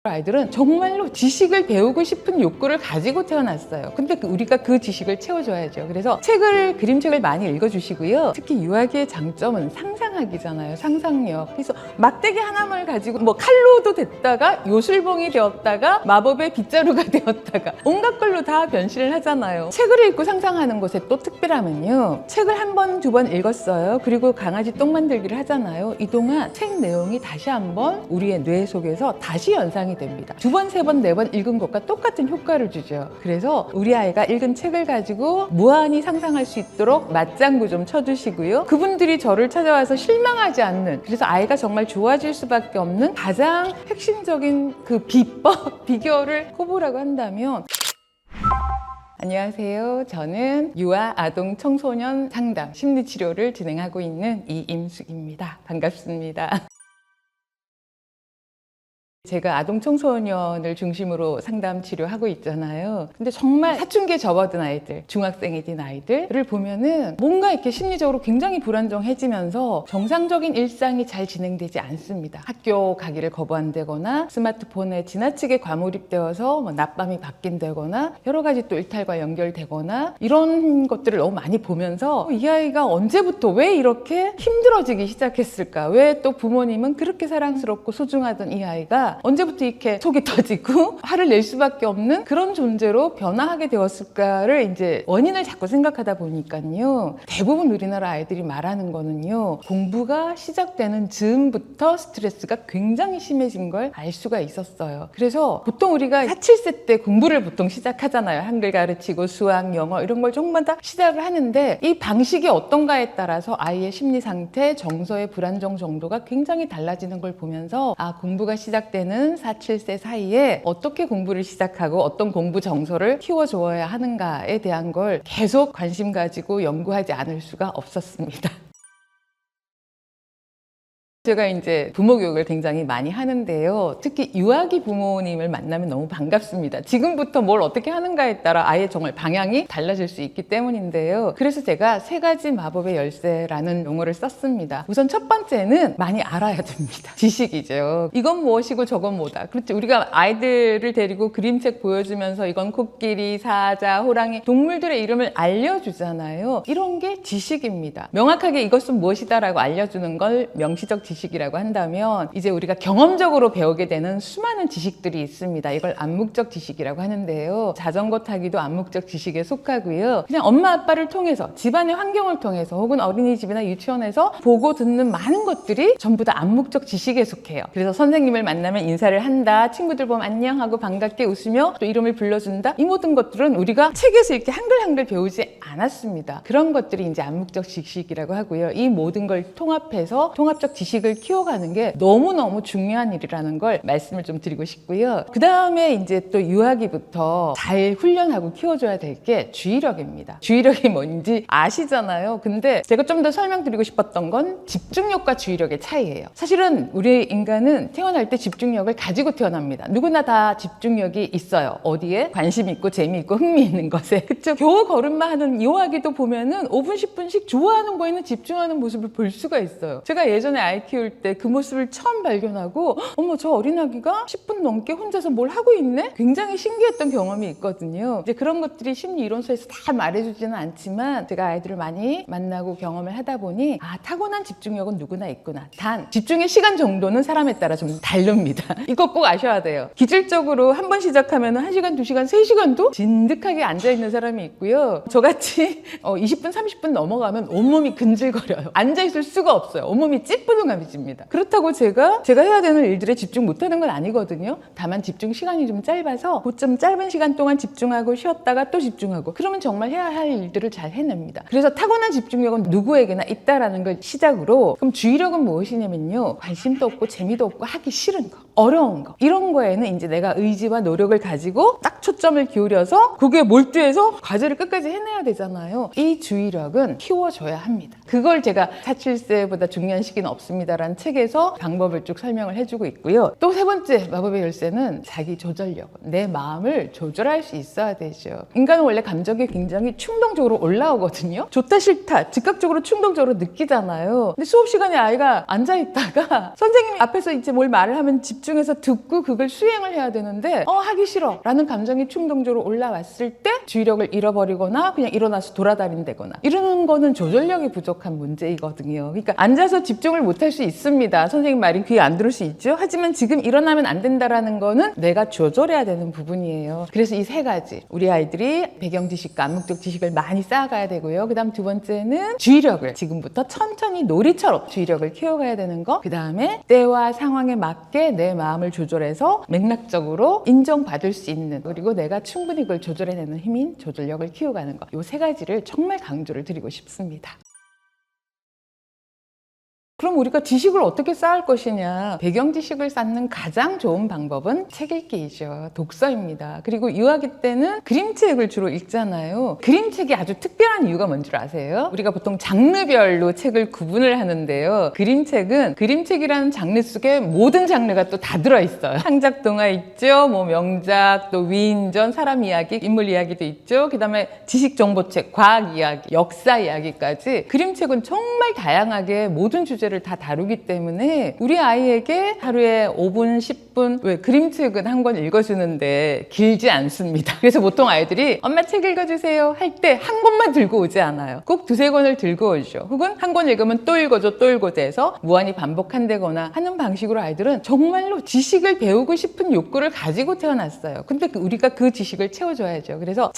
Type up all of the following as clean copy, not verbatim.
아이들은 정말로 지식을 배우고 싶은 욕구를 가지고 태어났어요. 근데 우리가 그 지식을 채워줘야죠. 그래서 그림책을 많이 읽어주시고요. 특히 유아기의 장점은 상상하기잖아요. 상상력. 그래서 막대기 하나만 가지고 뭐 칼로도 됐다가 요술봉이 되었다가 마법의 빗자루가 되었다가 온갖 걸로 다 변신을 하잖아요. 책을 읽고 상상하는 것에 또 특별하면요. 책을 한 번, 두 번 읽었어요. 그리고 강아지 똥 만들기를 하잖아요. 이동안 책 내용이 다시 한번 우리의 뇌 속에서 다시 연상이 됩니다. 두 번, 세 번, 네 번 읽은 것과 똑같은 효과를 주죠. 그래서 우리 아이가 읽은 책을 가지고 무한히 상상할 수 있도록 맞장구 좀 쳐주시고요. 그분들이 저를 찾아와서 실망하지 않는, 그래서 아이가 정말 좋아질 수밖에 없는 가장 핵심적인 그 비법, 비결을 꼽으라고 한다면, 안녕하세요. 저는 유아, 아동, 청소년 상담, 심리치료를 진행하고 있는 이임숙입니다. 반갑습니다. 제가 아동 청소년을 중심으로 상담 치료하고 있잖아요. 근데 정말 사춘기에 접어든 아이들, 중학생이 된 아이들을 보면은 뭔가 이렇게 심리적으로 굉장히 불안정해지면서 정상적인 일상이 잘 진행되지 않습니다. 학교 가기를 거부한다거나 스마트폰에 지나치게 과몰입되어서 뭐 낮밤이 바뀐다거나 여러 가지 또 일탈과 연결되거나 이런 것들을 너무 많이 보면서 이 아이가 언제부터 왜 이렇게 힘들어지기 시작했을까? 왜 또 부모님은 그렇게 사랑스럽고 소중하던 이 아이가 언제부터 이렇게 속이 터지고 화를 낼 수밖에 없는 그런 존재로 변화하게 되었을까를 이제 원인을 자꾸 생각하다 보니까요. 대부분 우리나라 아이들이 말하는 거는요. 공부가 시작되는 즈음부터 스트레스가 굉장히 심해진 걸 알 수가 있었어요. 그래서 보통 우리가 4, 7세 때 공부를 보통 시작하잖아요. 한글 가르치고 수학, 영어 이런 걸 조금만 다 시작을 하는데 이 방식이 어떤가에 따라서 아이의 심리 상태, 정서의 불안정 정도가 굉장히 달라지는 걸 보면서 공부가 시작되는 4, 7세 사이에 어떻게 공부를 시작하고 어떤 공부 정서를 키워줘야 하는가에 대한 걸 계속 관심 가지고 연구하지 않을 수가 없었습니다. 제가 이제 부모 교육을 굉장히 많이 하는데요. 특히 유아기 부모님을 만나면 너무 반갑습니다. 지금부터 뭘 어떻게 하는가에 따라 아예 정말 방향이 달라질 수 있기 때문인데요. 그래서 제가 3가지 마법의 열쇠라는 용어를 썼습니다. 우선 첫 번째는 많이 알아야 됩니다. 지식이죠. 이건 무엇이고 저건 뭐다. 그렇죠. 우리가 아이들을 데리고 그림책 보여주면서 이건 코끼리, 사자, 호랑이, 동물들의 이름을 알려주잖아요. 이런 게 지식입니다. 명확하게 이것은 무엇이다라고 알려주는 걸 명시적 지식이라고 한다면 이제 우리가 경험적으로 배우게 되는 수많은 지식들이 있습니다. 이걸 암묵적 지식이라고 하는데요. 자전거 타기도 암묵적 지식에 속하고요. 그냥 엄마 아빠를 통해서 집안의 환경을 통해서 혹은 어린이집이나 유치원에서 보고 듣는 많은 것들이 전부 다 암묵적 지식에 속해요. 그래서 선생님을 만나면 인사를 한다. 친구들 보면 안녕하고 반갑게 웃으며 또 이름을 불러준다. 이 모든 것들은 우리가 책에서 이렇게 한글 배우지 않았습니다. 그런 것들이 이제 암묵적 지식이라고 하고요. 이 모든 걸 통합해서 통합적 지식을 키워가는 게 너무너무 중요한 일이라는 걸 말씀을 좀 드리고 싶고요. 그 다음에 이제 또 유아기부터 잘 훈련하고 키워줘야 될 게 주의력입니다. 주의력이 뭔지 아시잖아요. 근데 제가 좀 더 설명드리고 싶었던 건 집중력과 주의력의 차이예요. 사실은 우리 인간은 태어날 때 집중력을 가지고 태어납니다. 누구나 다 집중력이 있어요. 어디에? 관심 있고 재미있고 흥미 있는 것에. 그쵸? 겨우 걸음마 하는 유아기도 보면은 5분, 10분씩 좋아하는 거에는 집중하는 모습을 볼 수가 있어요. 제가 예전에 아이 키울 때 그 모습을 처음 발견하고 어머 저 어린아기가 10분 넘게 혼자서 뭘 하고 있네? 굉장히 신기했던 경험이 있거든요. 이제 그런 것들이 심리 이론서에서 다 말해주지는 않지만 제가 아이들을 많이 만나고 경험을 하다 보니 타고난 집중력은 누구나 있구나. 단 집중의 시간 정도는 사람에 따라 좀 다릅니다. 이거 꼭 아셔야 돼요. 기질적으로 한 번 시작하면 1시간, 2시간, 3시간도 진득하게 앉아있는 사람이 있고요. 저같이 20분, 30분 넘어가면 온몸이 근질거려요. 앉아있을 수가 없어요. 온몸이 찌뿌둥함이 집니다. 그렇다고 제가 해야 되는 일들에 집중 못하는 건 아니거든요. 다만 집중 시간이 좀 짧아서 그 짧은 시간 동안 집중하고 쉬었다가 또 집중하고 그러면 정말 해야 할 일들을 잘 해냅니다. 그래서 타고난 집중력은 누구에게나 있다라는 걸 시작으로 그럼 주의력은 무엇이냐면요. 관심도 없고 재미도 없고 하기 싫은 거, 어려운 거 이런 거에는 이제 내가 의지와 노력을 가지고 딱 초점을 기울여서 그게 몰두해서 과제를 끝까지 해내야 되잖아요. 이 주의력은 키워줘야 합니다. 그걸 제가 4, 7세보다 중요한 시기는 없습니다라는 책에서 방법을 쭉 설명을 해주고 있고요. 또 3번째 마법의 열쇠는 자기 조절력. 내 마음을 조절할 수 있어야 되죠. 인간은 원래 감정이 굉장히 충동적으로 올라오거든요. 좋다 싫다 즉각적으로 충동적으로 느끼잖아요. 근데 수업 시간에 아이가 앉아있다가 선생님이 앞에서 이제 뭘 말을 하면 집중해서 듣고 그걸 수행을 해야 되는데 하기 싫어 라는 감정이 충동적으로 올라왔을 때 주의력을 잃어버리거나 그냥 일어나서 돌아다닌다거나 이러는 거는 조절력이 부족한 문제이거든요. 그러니까 앉아서 집중을 못할 수 있습니다. 선생님 말이 귀에 안 들을 수 있죠. 하지만 지금 일어나면 안 된다라는 거는 내가 조절해야 되는 부분이에요. 그래서 이 세 가지 우리 아이들이 배경 지식과 암묵적 지식을 많이 쌓아가야 되고요. 그 다음 두 번째는 주의력을 지금부터 천천히 놀이처럼 주의력을 키워가야 되는 거. 그 다음에 때와 상황에 맞게 내 마음을 조절해서 맥락적으로 인정받을 수 있는 그리고 내가 충분히 그걸 조절해내는 힘인 조절력을 키워가는 거. 이 세 가지를 정말 강조를 드리고 싶습니다. 그럼 우리가 지식을 어떻게 쌓을 것이냐? 배경 지식을 쌓는 가장 좋은 방법은 책 읽기이죠. 독서입니다. 그리고 유아기 때는 그림책을 주로 읽잖아요. 그림책이 아주 특별한 이유가 뭔 줄 아세요? 우리가 보통 장르별로 책을 구분을 하는데요. 그림책은 그림책이라는 장르 속에 모든 장르가 또 다 들어있어요. 창작 동화 있죠. 뭐 명작, 또 위인전, 사람 이야기, 인물 이야기도 있죠. 그 다음에 지식 정보책, 과학 이야기, 역사 이야기까지 그림책은 정말 다양하게 모든 주제를 다 다루기 때문에 우리 아이에게 하루에 5분, 10분 왜 그림책은 한 권 읽어주는데 길지 않습니다. 그래서 보통 아이들이 엄마 책 읽어주세요 할 때 한 권만 들고 오지 않아요. 꼭 두세 권을 들고 오죠. 혹은 한 권 읽으면 또 읽어줘 또 읽어줘 해서 무한히 반복한다거나 하는 방식으로 아이들은 정말로 지식을 배우고 싶은 욕구를 가지고 태어났어요. 근데 우리가 그 지식을 채워줘야죠. 그래서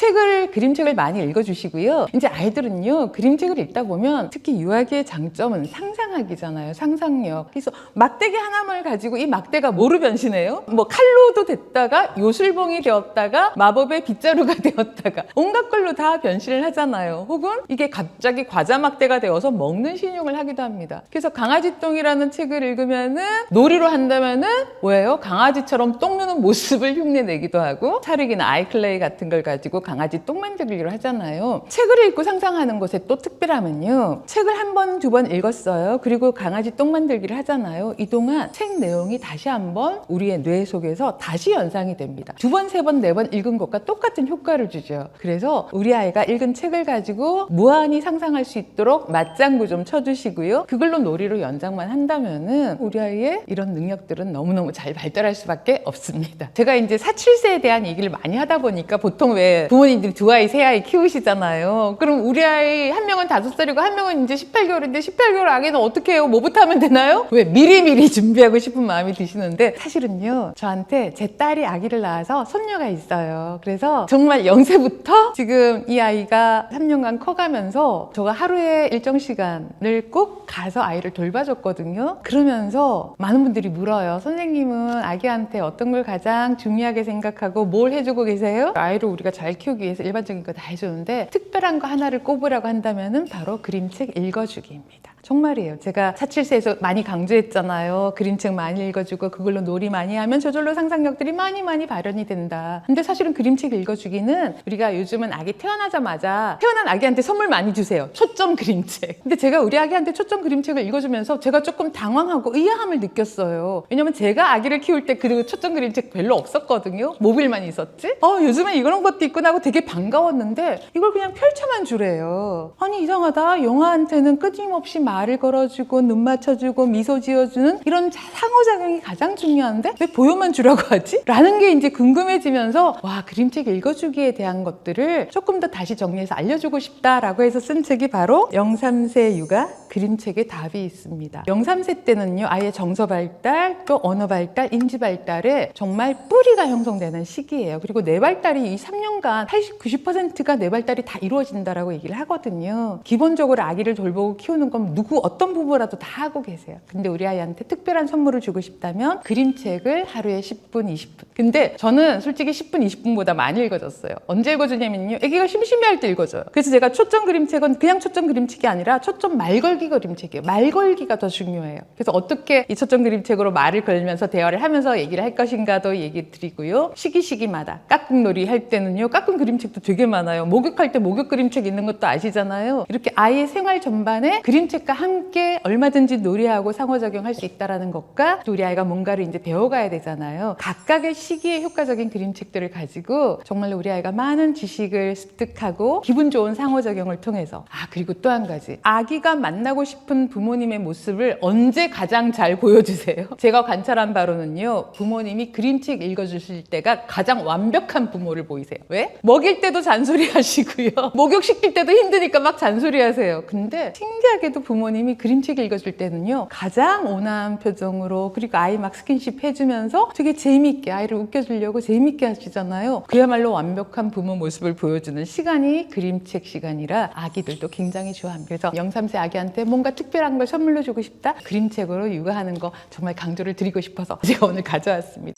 그림책을 많이 읽어주시고요. 이제 아이들은요 그림책을 읽다 보면 특히 유아기의 장점은 상상하기잖아요. 상상력. 그래서 막대기 하나만 가지고 이 막대가 뭐로 변신해요? 뭐 칼로도 됐다가 요술봉이 되었다가 마법의 빗자루가 되었다가 온갖 걸로 다 변신을 하잖아요. 혹은 이게 갑자기 과자 막대가 되어서 먹는 신용을 하기도 합니다. 그래서 강아지똥이라는 책을 읽으면은 놀이로 한다면은 뭐예요? 강아지처럼 똥 누는 모습을 흉내내기도 하고 찰흙이나 아이클레이 같은 걸 가지고 강아지 똥 만들기로 하잖아요. 책을 읽고 상상하는 것에 또 특별하면요. 책을 한 번, 두 번 읽었어요. 그리고 강아지 똥 만들기를 하잖아요. 이 동안 책 내용이 다시 한번 우리의 뇌 속에서 다시 연상이 됩니다. 두 번, 세 번, 네 번 읽은 것과 똑같은 효과를 주죠. 그래서 우리 아이가 읽은 책을 가지고 무한히 상상할 수 있도록 맞장구 좀 쳐주시고요. 그걸로 놀이로 연장만 한다면은 우리 아이의 이런 능력들은 너무너무 잘 발달할 수밖에 없습니다. 제가 이제 4, 7세에 대한 얘기를 많이 하다 보니까 보통 왜 부모님들이 두 아이, 세 아이 키우시잖아요. 그럼 우리 아이 한 명은 5살이고 한 명은 이제 18개월인데 18개월 아기는 어떻게 해요? 뭐부터 하면 되나요? 왜 미리미리 준비하고 싶은 마음이 드시는데 사실은요. 저한테 제 딸이 아기를 낳아서 손녀가 있어요. 그래서 정말 0세부터 지금 이 아이가 3년간 커가면서 제가 하루에 일정 시간을 꼭 가서 아이를 돌봐줬거든요. 그러면서 많은 분들이 물어요. 선생님은 아기한테 어떤 걸 가장 중요하게 생각하고 뭘 해주고 계세요? 아이를 우리가 잘 키우기 위해서 일반적인 거 다 해주는데 특별한 거 하나를 꼽으라고 한다면은 바로 그림책 읽어주기입니다. 정말이에요. 제가 4, 7세에서 많이 강조했잖아요. 그림책 많이 읽어주고 그걸로 놀이 많이 하면 저절로 상상력들이 많이 발현이 된다. 근데 사실은 그림책 읽어주기는 우리가 요즘은 아기 태어나자마자 태어난 아기한테 선물 많이 주세요. 초점 그림책. 근데 제가 우리 아기한테 초점 그림책을 읽어주면서 제가 조금 당황하고 의아함을 느꼈어요. 왜냐면 제가 아기를 키울 때 그 초점 그림책 별로 없었거든요. 모빌만 있었지? 요즘에 이런 것도 있구나 하고 되게 반가웠는데 이걸 그냥 펼쳐만 주래요. 아니 이상하다. 영아한테는 끊임없이 말을 걸어주고 눈 맞춰주고 미소 지어주는 이런 상호작용이 가장 중요한데 왜 보여만 주라고 하지? 라는 게 이제 궁금해지면서 와 그림책 읽어주기에 대한 것들을 조금 더 다시 정리해서 알려주고 싶다라고 해서 쓴 책이 바로 0~3세 육아 그림책의 답이 있습니다. 0~3세 때는요 아이의 정서 발달 또 언어 발달 인지 발달에 정말 뿌리가 형성되는 시기예요. 그리고 뇌 발달이 이 3년간 80~90%가 뇌 발달이 다 이루어진다라고 얘기를 하거든요. 기본적으로 아기를 돌보고 키우는 건 누구 어떤 부부라도 다 하고 계세요. 근데 우리 아이한테 특별한 선물을 주고 싶다면 그림책을 하루에 10분, 20분. 근데 저는 솔직히 10분, 20분보다 많이 읽어줬어요. 언제 읽어주냐면요. 아기가 심심해할 때 읽어줘요. 그래서 제가 초점 그림책은 그냥 초점 그림책이 아니라 초점 말걸기 그림책이에요. 말걸기가 더 중요해요. 그래서 어떻게 이 초점 그림책으로 말을 걸면서 대화를 하면서 얘기를 할 것인가도 얘기 드리고요. 시기마다 깍꿍놀이 할 때는요. 깍꿍 그림책도 되게 많아요. 목욕할 때 목욕 그림책 있는 것도 아시잖아요. 이렇게 아이의 생활 전반에 그림책과 함께 얼마든지 놀이하고 상호작용할 수 있다는 것과 또 우리 아이가 뭔가를 이제 배워가야 되잖아요. 각각의 시기에 효과적인 그림책들을 가지고 정말로 우리 아이가 많은 지식을 습득하고 기분 좋은 상호작용을 통해서 그리고 또 한 가지 아기가 만나 만나고 싶은 부모님의 모습을 언제 가장 잘 보여주세요? 제가 관찰한 바로는요, 부모님이 그림책 읽어주실 때가 가장 완벽한 부모를 보이세요. 왜? 먹일 때도 잔소리 하시고요. 목욕시킬 때도 힘드니까 막 잔소리 하세요. 근데 신기하게도 부모님이 그림책 읽어줄 때는요, 가장 온화한 표정으로, 그리고 아이 막 스킨십 해주면서 되게 재미있게 아이를 웃겨주려고 재미있게 하시잖아요. 그야말로 완벽한 부모 모습을 보여주는 시간이 그림책 시간이라 아기들도 굉장히 좋아합니다. 그래서 0, 3세 아기한테 뭔가 특별한 걸 선물로 주고 싶다? 그림책으로 육아하는 거 정말 강조를 드리고 싶어서 제가 오늘 가져왔습니다.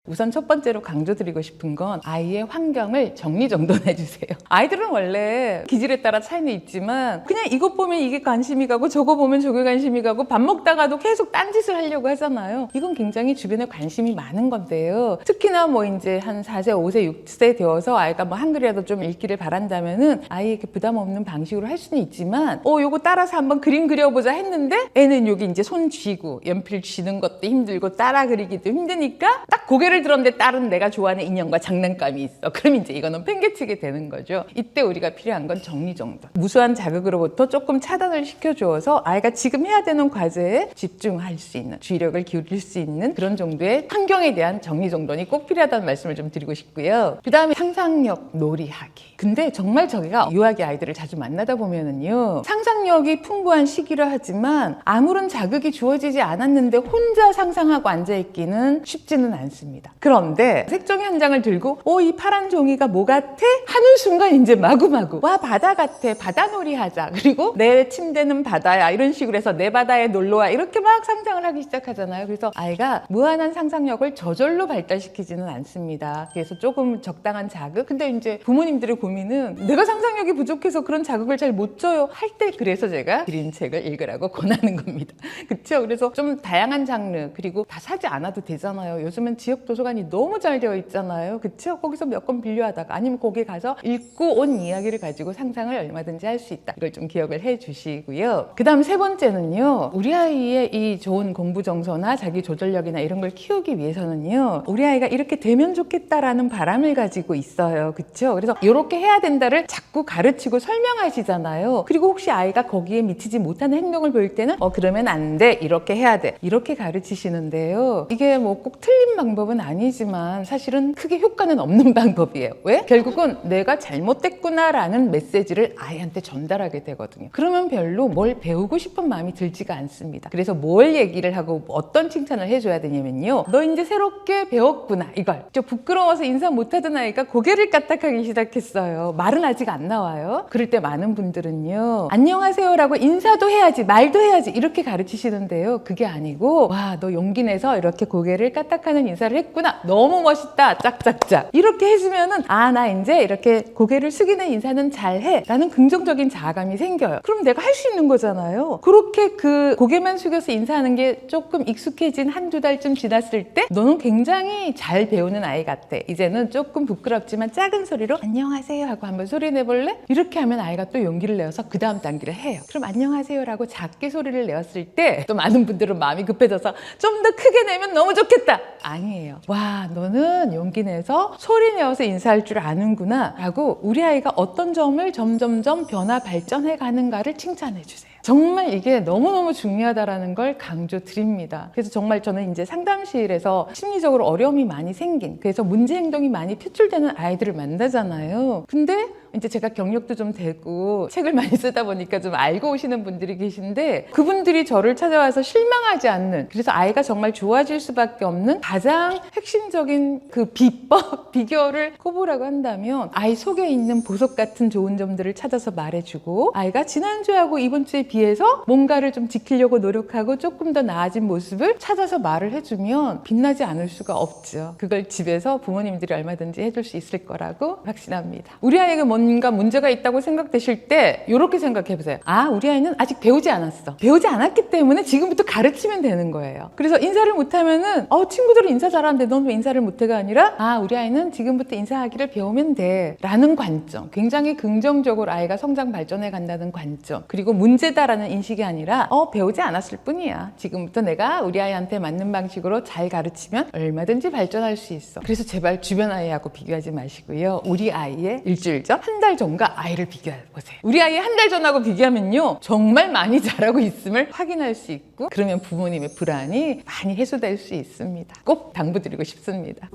우선 첫 번째로 강조드리고 싶은 건 아이의 환경을 정리정돈해 주세요. 아이들은 원래 기질에 따라 차이는 있지만 그냥 이것 보면 이게 관심이 가고 저거 보면 저게 관심이 가고 밥 먹다가도 계속 딴짓을 하려고 하잖아요. 이건 굉장히 주변에 관심이 많은 건데요. 특히나 뭐 이제 한 4세, 5세, 6세 되어서 아이가 뭐 한글이라도 좀 읽기를 바란다면은 아이에게 부담 없는 방식으로 할 수는 있지만 요거 따라서 한번 그림 그려보자 했는데 애는 여기 이제 손 쥐고 연필 쥐는 것도 힘들고 따라 그리기도 힘드니까 딱 고개를 들었는데 딸은 내가 좋아하는 인형과 장난감이 있어. 그럼 이제 이거는 팽개치게 되는 거죠. 이때 우리가 필요한 건 정리정돈. 무수한 자극으로부터 조금 차단을 시켜주어서 아이가 지금 해야 되는 과제에 집중할 수 있는, 주의력을 기울일 수 있는 그런 정도의 환경에 대한 정리정돈이 꼭 필요하다는 말씀을 좀 드리고 싶고요. 그 다음에 상상력 놀이하기. 근데 정말 저희가 유아기 아이들을 자주 만나다 보면은요, 상상력이 풍부한 시기라 하지만 아무런 자극이 주어지지 않았는데 혼자 상상하고 앉아있기는 쉽지는 않습니다. 그런데 색종이 한 장을 들고 이 파란 종이가 뭐 같아? 하는 순간 이제 마구마구 와 바다 같아, 바다놀이 하자, 그리고 내 침대는 바다야, 이런 식으로 해서 내 바다에 놀러와, 이렇게 막 상상을 하기 시작하잖아요. 그래서 아이가 무한한 상상력을 저절로 발달시키지는 않습니다. 그래서 조금 적당한 자극. 근데 이제 부모님들의 고민은 내가 상상력이 부족해서 그런 자극을 잘 못 줘요 할 때, 그래서 제가 그림책을 읽으라고 권하는 겁니다. 그렇죠? 그래서 좀 다양한 장르, 그리고 다 사지 않아도 되잖아요. 요즘은 지역 도서관이 너무 잘 되어 있잖아요. 그쵸? 거기서 몇 권 빌려하다가 아니면 거기 가서 읽고 온 이야기를 가지고 상상을 얼마든지 할 수 있다. 이걸 좀 기억을 해 주시고요. 그 다음 세 번째는요, 우리 아이의 이 좋은 공부 정서나 자기 조절력이나 이런 걸 키우기 위해서는요, 우리 아이가 이렇게 되면 좋겠다라는 바람을 가지고 있어요. 그쵸? 그래서 이렇게 해야 된다를 자꾸 가르치고 설명하시잖아요. 그리고 혹시 아이가 거기에 미치지 못하는 행동을 보일 때는 그러면 안 돼, 이렇게 해야 돼, 이렇게 가르치시는데요. 이게 뭐 꼭 틀린 방법은 아니지만 사실은 크게 효과는 없는 방법이에요. 왜? 결국은 내가 잘못됐구나라는 메시지를 아이한테 전달하게 되거든요. 그러면 별로 뭘 배우고 싶은 마음이 들지가 않습니다. 그래서 뭘 얘기를 하고 어떤 칭찬을 해줘야 되냐면요, 너 이제 새롭게 배웠구나, 이걸. 저 부끄러워서 인사 못하던 아이가 고개를 까딱하기 시작했어요. 말은 아직 안 나와요. 그럴 때 많은 분들은요, 안녕하세요라고 인사도 해야지, 말도 해야지, 이렇게 가르치시는데요. 그게 아니고, 와, 너 용기 내서 이렇게 고개를 까딱하는 인사를 했구나, 너무 멋있다, 짝짝짝, 이렇게 해주면은 나 이제 이렇게 고개를 숙이는 인사는 잘해 라는 긍정적인 자아감이 생겨요. 그럼 내가 할 수 있는 거잖아요. 그렇게 그 고개만 숙여서 인사하는 게 조금 익숙해진 한두 달쯤 지났을 때 너는 굉장히 잘 배우는 아이 같아, 이제는 조금 부끄럽지만 작은 소리로 안녕하세요 하고 한번 소리 내볼래? 이렇게 하면 아이가 또 용기를 내어서 그 다음 단계를 해요. 그럼 안녕하세요라고 작게 소리를 내었을 때 또 많은 분들은 마음이 급해져서 좀 더 크게 내면 너무 좋겠다. 아니에요. 와, 너는 용기 내서 소리 내어서 인사할 줄 아는구나 라고 우리 아이가 어떤 점을 점점점 변화 발전해 가는가를 칭찬해 주세요. 정말 이게 너무너무 중요하다는 걸 강조드립니다. 그래서 정말 저는 이제 상담실에서 심리적으로 어려움이 많이 생긴, 그래서 문제 행동이 많이 표출되는 아이들을 만나잖아요. 근데 이제 제가 경력도 좀 되고 책을 많이 쓰다 보니까 좀 알고 오시는 분들이 계신데, 그분들이 저를 찾아와서 실망하지 않는, 그래서 아이가 정말 좋아질 수밖에 없는 가장 핵심적인 그 비법, 비결을 꼽으라고 한다면 아이 속에 있는 보석 같은 좋은 점들을 찾아서 말해주고, 아이가 지난주하고 이번 주에 비해서 뭔가를 좀 지키려고 노력하고 조금 더 나아진 모습을 찾아서 말을 해주면 빛나지 않을 수가 없죠. 그걸 집에서 부모님들이 얼마든지 해줄 수 있을 거라고 확신합니다. 우리 아이가 뭔가 문제가 있다고 생각되실 때 이렇게 생각해보세요. 우리 아이는 아직 배우지 않았어. 배우지 않았기 때문에 지금부터 가르치면 되는 거예요. 그래서 인사를 못하면은 친구들은 인사 잘하는데 넌 왜 인사를 못해가 아니라 우리 아이는 지금부터 인사하기를 배우면 돼 라는 관점, 굉장히 긍정적으로 아이가 성장 발전해 간다는 관점, 그리고 문제다 배운다라는 인식이 아니라 배우지 않았을 뿐이야. 지금부터 내가 우리 아이한테 맞는 방식으로 잘 가르치면 얼마든지 발전할 수 있어. 그래서 제발 주변 아이하고 비교하지 마시고요. 우리 아이의 일주일 전, 한 달 전과 아이를 비교해보세요. 우리 아이의 한 달 전하고 비교하면요, 정말 많이 잘하고 있음을 확인할 수 있고, 그러면 부모님의 불안이 많이 해소될 수 있습니다. 꼭 당부드리고 싶습니다.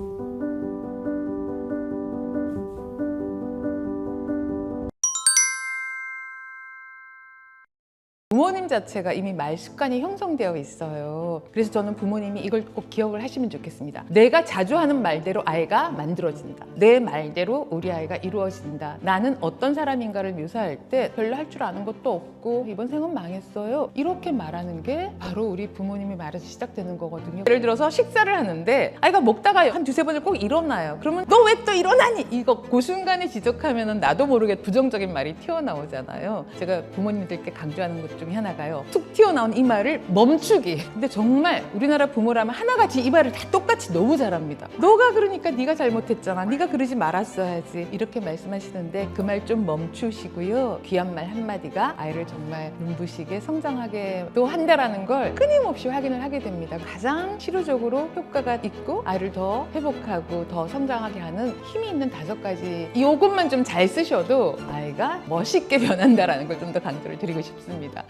부모님 자체가 이미 말 습관이 형성되어 있어요. 그래서 저는 부모님이 이걸 꼭 기억을 하시면 좋겠습니다. 내가 자주 하는 말대로 아이가 만들어진다. 내 말대로 우리 아이가 이루어진다. 나는 어떤 사람인가를 묘사할 때 별로 할 줄 아는 것도 없고 이번 생은 망했어요. 이렇게 말하는 게 바로 우리 부모님의 말에서 시작되는 거거든요. 예를 들어서 식사를 하는데 아이가 먹다가 한 두세 번을 꼭 일어나요. 그러면 너 왜 또 일어나니? 이거 그 순간에 지적하면 나도 모르게 부정적인 말이 튀어나오잖아요. 제가 부모님들께 강조하는 것 중에 하나가요, 툭 튀어나온 이 말을 멈추기. 근데 정말 우리나라 부모라면 하나같이 이 말을 다 똑같이 너무 잘합니다. 너가 그러니까 네가 잘못했잖아, 네가 그러지 말았어야지, 이렇게 말씀하시는데 그 말 좀 멈추시고요. 귀한 말 한마디가 아이를 정말 눈부시게 성장하게 또 한다라는 걸 끊임없이 확인을 하게 됩니다. 가장 실효적으로 효과가 있고 아이를 더 회복하고 더 성장하게 하는 힘이 있는 5가지, 이것만 좀 잘 쓰셔도 아이가 멋있게 변한다라는 걸 좀 더 강조를 드리고 싶습니다.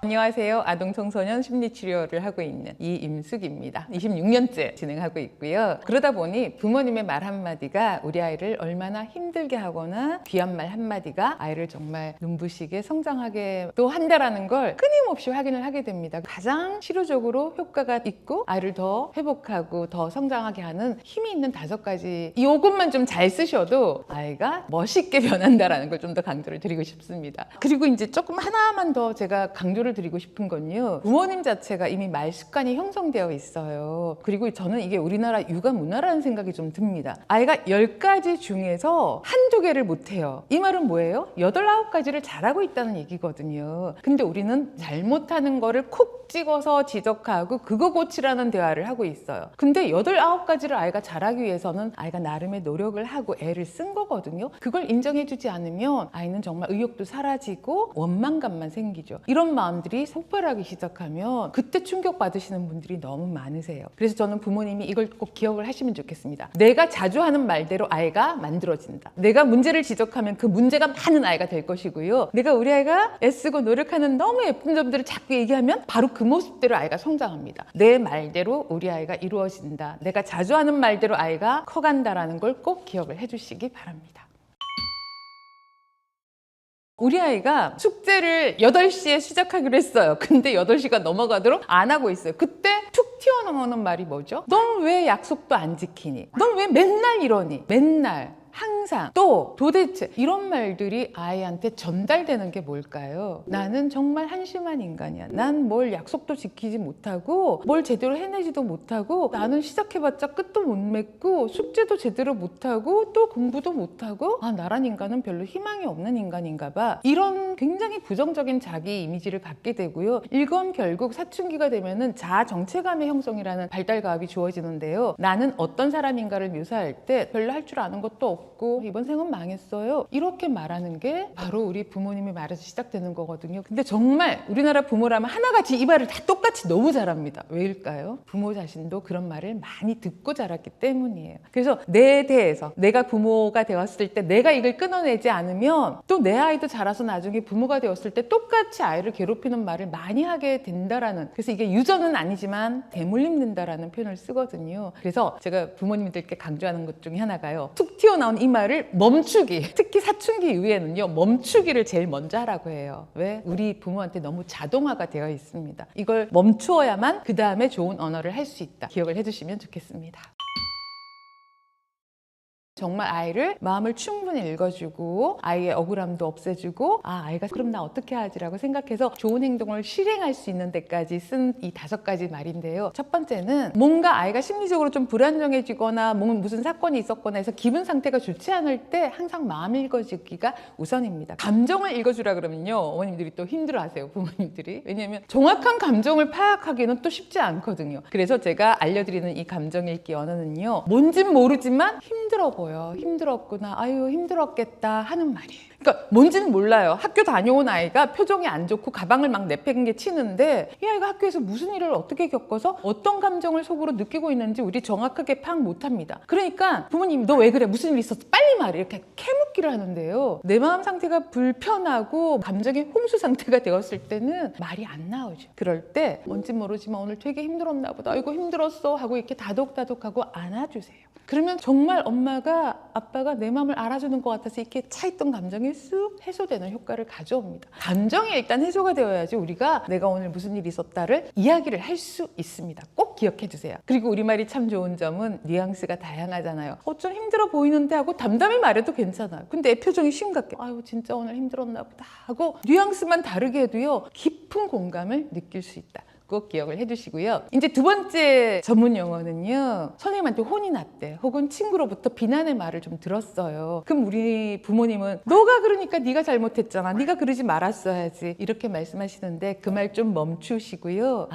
안녕하세요. 아동 청소년 심리치료를 하고 있는 이임숙입니다. 26년째 진행하고 있고요. 그러다 보니 부모님의 말 한마디가 우리 아이를 얼마나 힘들게 하거나 귀한 말 한마디가 아이를 정말 눈부시게 성장하게 또 한다라는 걸 끊임없이 확인을 하게 됩니다. 가장 실효적으로 효과가 있고 아이를 더 회복하고 더 성장하게 하는 힘이 있는 5가지, 이것만 좀 잘 쓰셔도 아이가 멋있게 변한다라는 걸 좀 더 강조를 드리고 싶습니다. 그리고 이제 조금 하나만 더 제가 강조를 드리고 싶은 건요, 부모님 자체가 이미 말 습관이 형성되어 있어요. 그리고 저는 이게 우리나라 육아 문화라는 생각이 좀 듭니다. 아이가 10가지 중에서 한두 개를 못해요. 이 말은 뭐예요? 8, 9가지를 잘하고 있다는 얘기거든요. 근데 우리는 잘못하는 거를 콕 찍어서 지적하고 그거 고치라는 대화를 하고 있어요. 근데 8, 9가지를 아이가 잘하기 위해서는 아이가 나름의 노력을 하고 애를 쓴 거거든요. 그걸 인정해주지 않으면 아이는 정말 의욕도 사라지고 원망감만 생기죠. 이런 마음들이 폭발하기 시작하면 그때 충격받으시는 분들이 너무 많으세요. 그래서 저는 부모님이 이걸 꼭 기억을 하시면 좋겠습니다. 내가 자주 하는 말대로 아이가 만들어진다. 내가 문제를 지적하면 그 문제가 많은 아이가 될 것이고요. 내가 우리 아이가 애쓰고 노력하는 너무 예쁜 점들을 자꾸 얘기하면 바로 그 모습대로 아이가 성장합니다. 내 말대로 우리 아이가 이루어진다. 내가 자주 하는 말대로 아이가 커간다라는 걸 꼭 기억을 해주시기 바랍니다. 우리 아이가 숙제를 8시에 시작하기로 했어요. 근데 8시가 넘어가도록 안 하고 있어요. 그때 툭 튀어나오는 말이 뭐죠? 넌 왜 약속도 안 지키니? 넌 왜 맨날 이러니? 맨날. 항상, 또, 도대체, 이런 말들이 아이한테 전달되는 게 뭘까요? 나는 정말 한심한 인간이야. 난 뭘 약속도 지키지 못하고 뭘 제대로 해내지도 못하고 나는 시작해봤자 끝도 못 맺고 숙제도 제대로 못하고 또 공부도 못하고 나란 인간은 별로 희망이 없는 인간인가 봐. 이런 굉장히 부정적인 자기 이미지를 갖게 되고요. 일검결국 사춘기가 되면은 자아 정체감의 형성이라는 발달과업이 주어지는데요. 나는 어떤 사람인가를 묘사할 때 별로 할 줄 아는 것도 없고 이번 생은 망했어요. 이렇게 말하는 게 바로 우리 부모님의 말에서 시작되는 거거든요. 근데 정말 우리나라 부모라면 하나같이 이 말을 다 똑같이 너무 잘합니다. 왜일까요? 부모 자신도 그런 말을 많이 듣고 자랐기 때문이에요. 그래서 내 대해서 내가 부모가 되었을 때 내가 이걸 끊어내지 않으면 또 내 아이도 자라서 나중에 부모가 되었을 때 똑같이 아이를 괴롭히는 말을 많이 하게 된다라는, 그래서 이게 유전은 아니지만 대물림된다라는 표현을 쓰거든요. 그래서 제가 부모님들께 강조하는 것 중에 하나가요, 툭 튀어나온 이 말을 멈추기. 특히 사춘기 이후에는요, 멈추기를 제일 먼저 하라고 해요. 왜? 우리 부모한테 너무 자동화가 되어 있습니다. 이걸 멈추어야만 그 다음에 좋은 언어를 할 수 있다. 기억을 해주시면 좋겠습니다. 정말 아이를 마음을 충분히 읽어주고 아이의 억울함도 없애주고 아이가 그럼 나 어떻게 하지라고 생각해서 좋은 행동을 실행할 수 있는 데까지 쓴 이 5가지 말인데요. 첫 번째는 뭔가 아이가 심리적으로 좀 불안정해지거나 무슨 사건이 있었거나 해서 기분 상태가 좋지 않을 때 항상 마음 읽어주기가 우선입니다. 감정을 읽어주라 그러면요, 어머님들이 또 힘들어하세요. 부모님들이. 왜냐하면 정확한 감정을 파악하기는 또 쉽지 않거든요. 그래서 제가 알려드리는 이 감정 읽기 언어는요, 뭔진 모르지만 힘들어 보여, 힘들었구나, 아유 힘들었겠다 하는 말이에요. 그러니까 뭔지는 몰라요. 학교 다녀온 아이가 표정이 안 좋고 가방을 막 내팽개 치는데 이 아이가 학교에서 무슨 일을 어떻게 겪어서 어떤 감정을 속으로 느끼고 있는지 우리 정확하게 파악 못합니다. 그러니까 부모님이 너 왜 그래? 무슨 일 있었어? 빨리 말해. 이렇게 캐묻기를 하는데요. 내 마음 상태가 불편하고 감정의 홍수 상태가 되었을 때는 말이 안 나오죠. 그럴 때 뭔지 모르지만 오늘 되게 힘들었나 보다. 아이고 힘들었어 하고 이렇게 다독다독하고 안아주세요. 그러면 정말 엄마가 아빠가 내 마음을 알아주는 것 같아서 이렇게 차있던 감정이 쑥 해소되는 효과를 가져옵니다. 감정이 일단 해소가 되어야지 우리가 내가 오늘 무슨 일이 있었다를 이야기를 할 수 있습니다. 꼭 기억해 주세요. 그리고 우리말이 참 좋은 점은 뉘앙스가 다양하잖아요. 좀 힘들어 보이는데 하고 담담히 말해도 괜찮아요. 근데 애 표정이 심각해. 아유 진짜 오늘 힘들었나 보다 하고 뉘앙스만 다르게 해도요. 깊은 공감을 느낄 수 있다. 꼭 기억을 해주시고요. 이제 두 번째 전문 용어는요. 선생님한테 혼이 났대. 혹은 친구로부터 비난의 말을 좀 들었어요. 그럼 우리 부모님은 너가 그러니까 네가 잘못했잖아. 네가 그러지 말았어야지. 이렇게 말씀하시는데 그 말 좀 멈추시고요.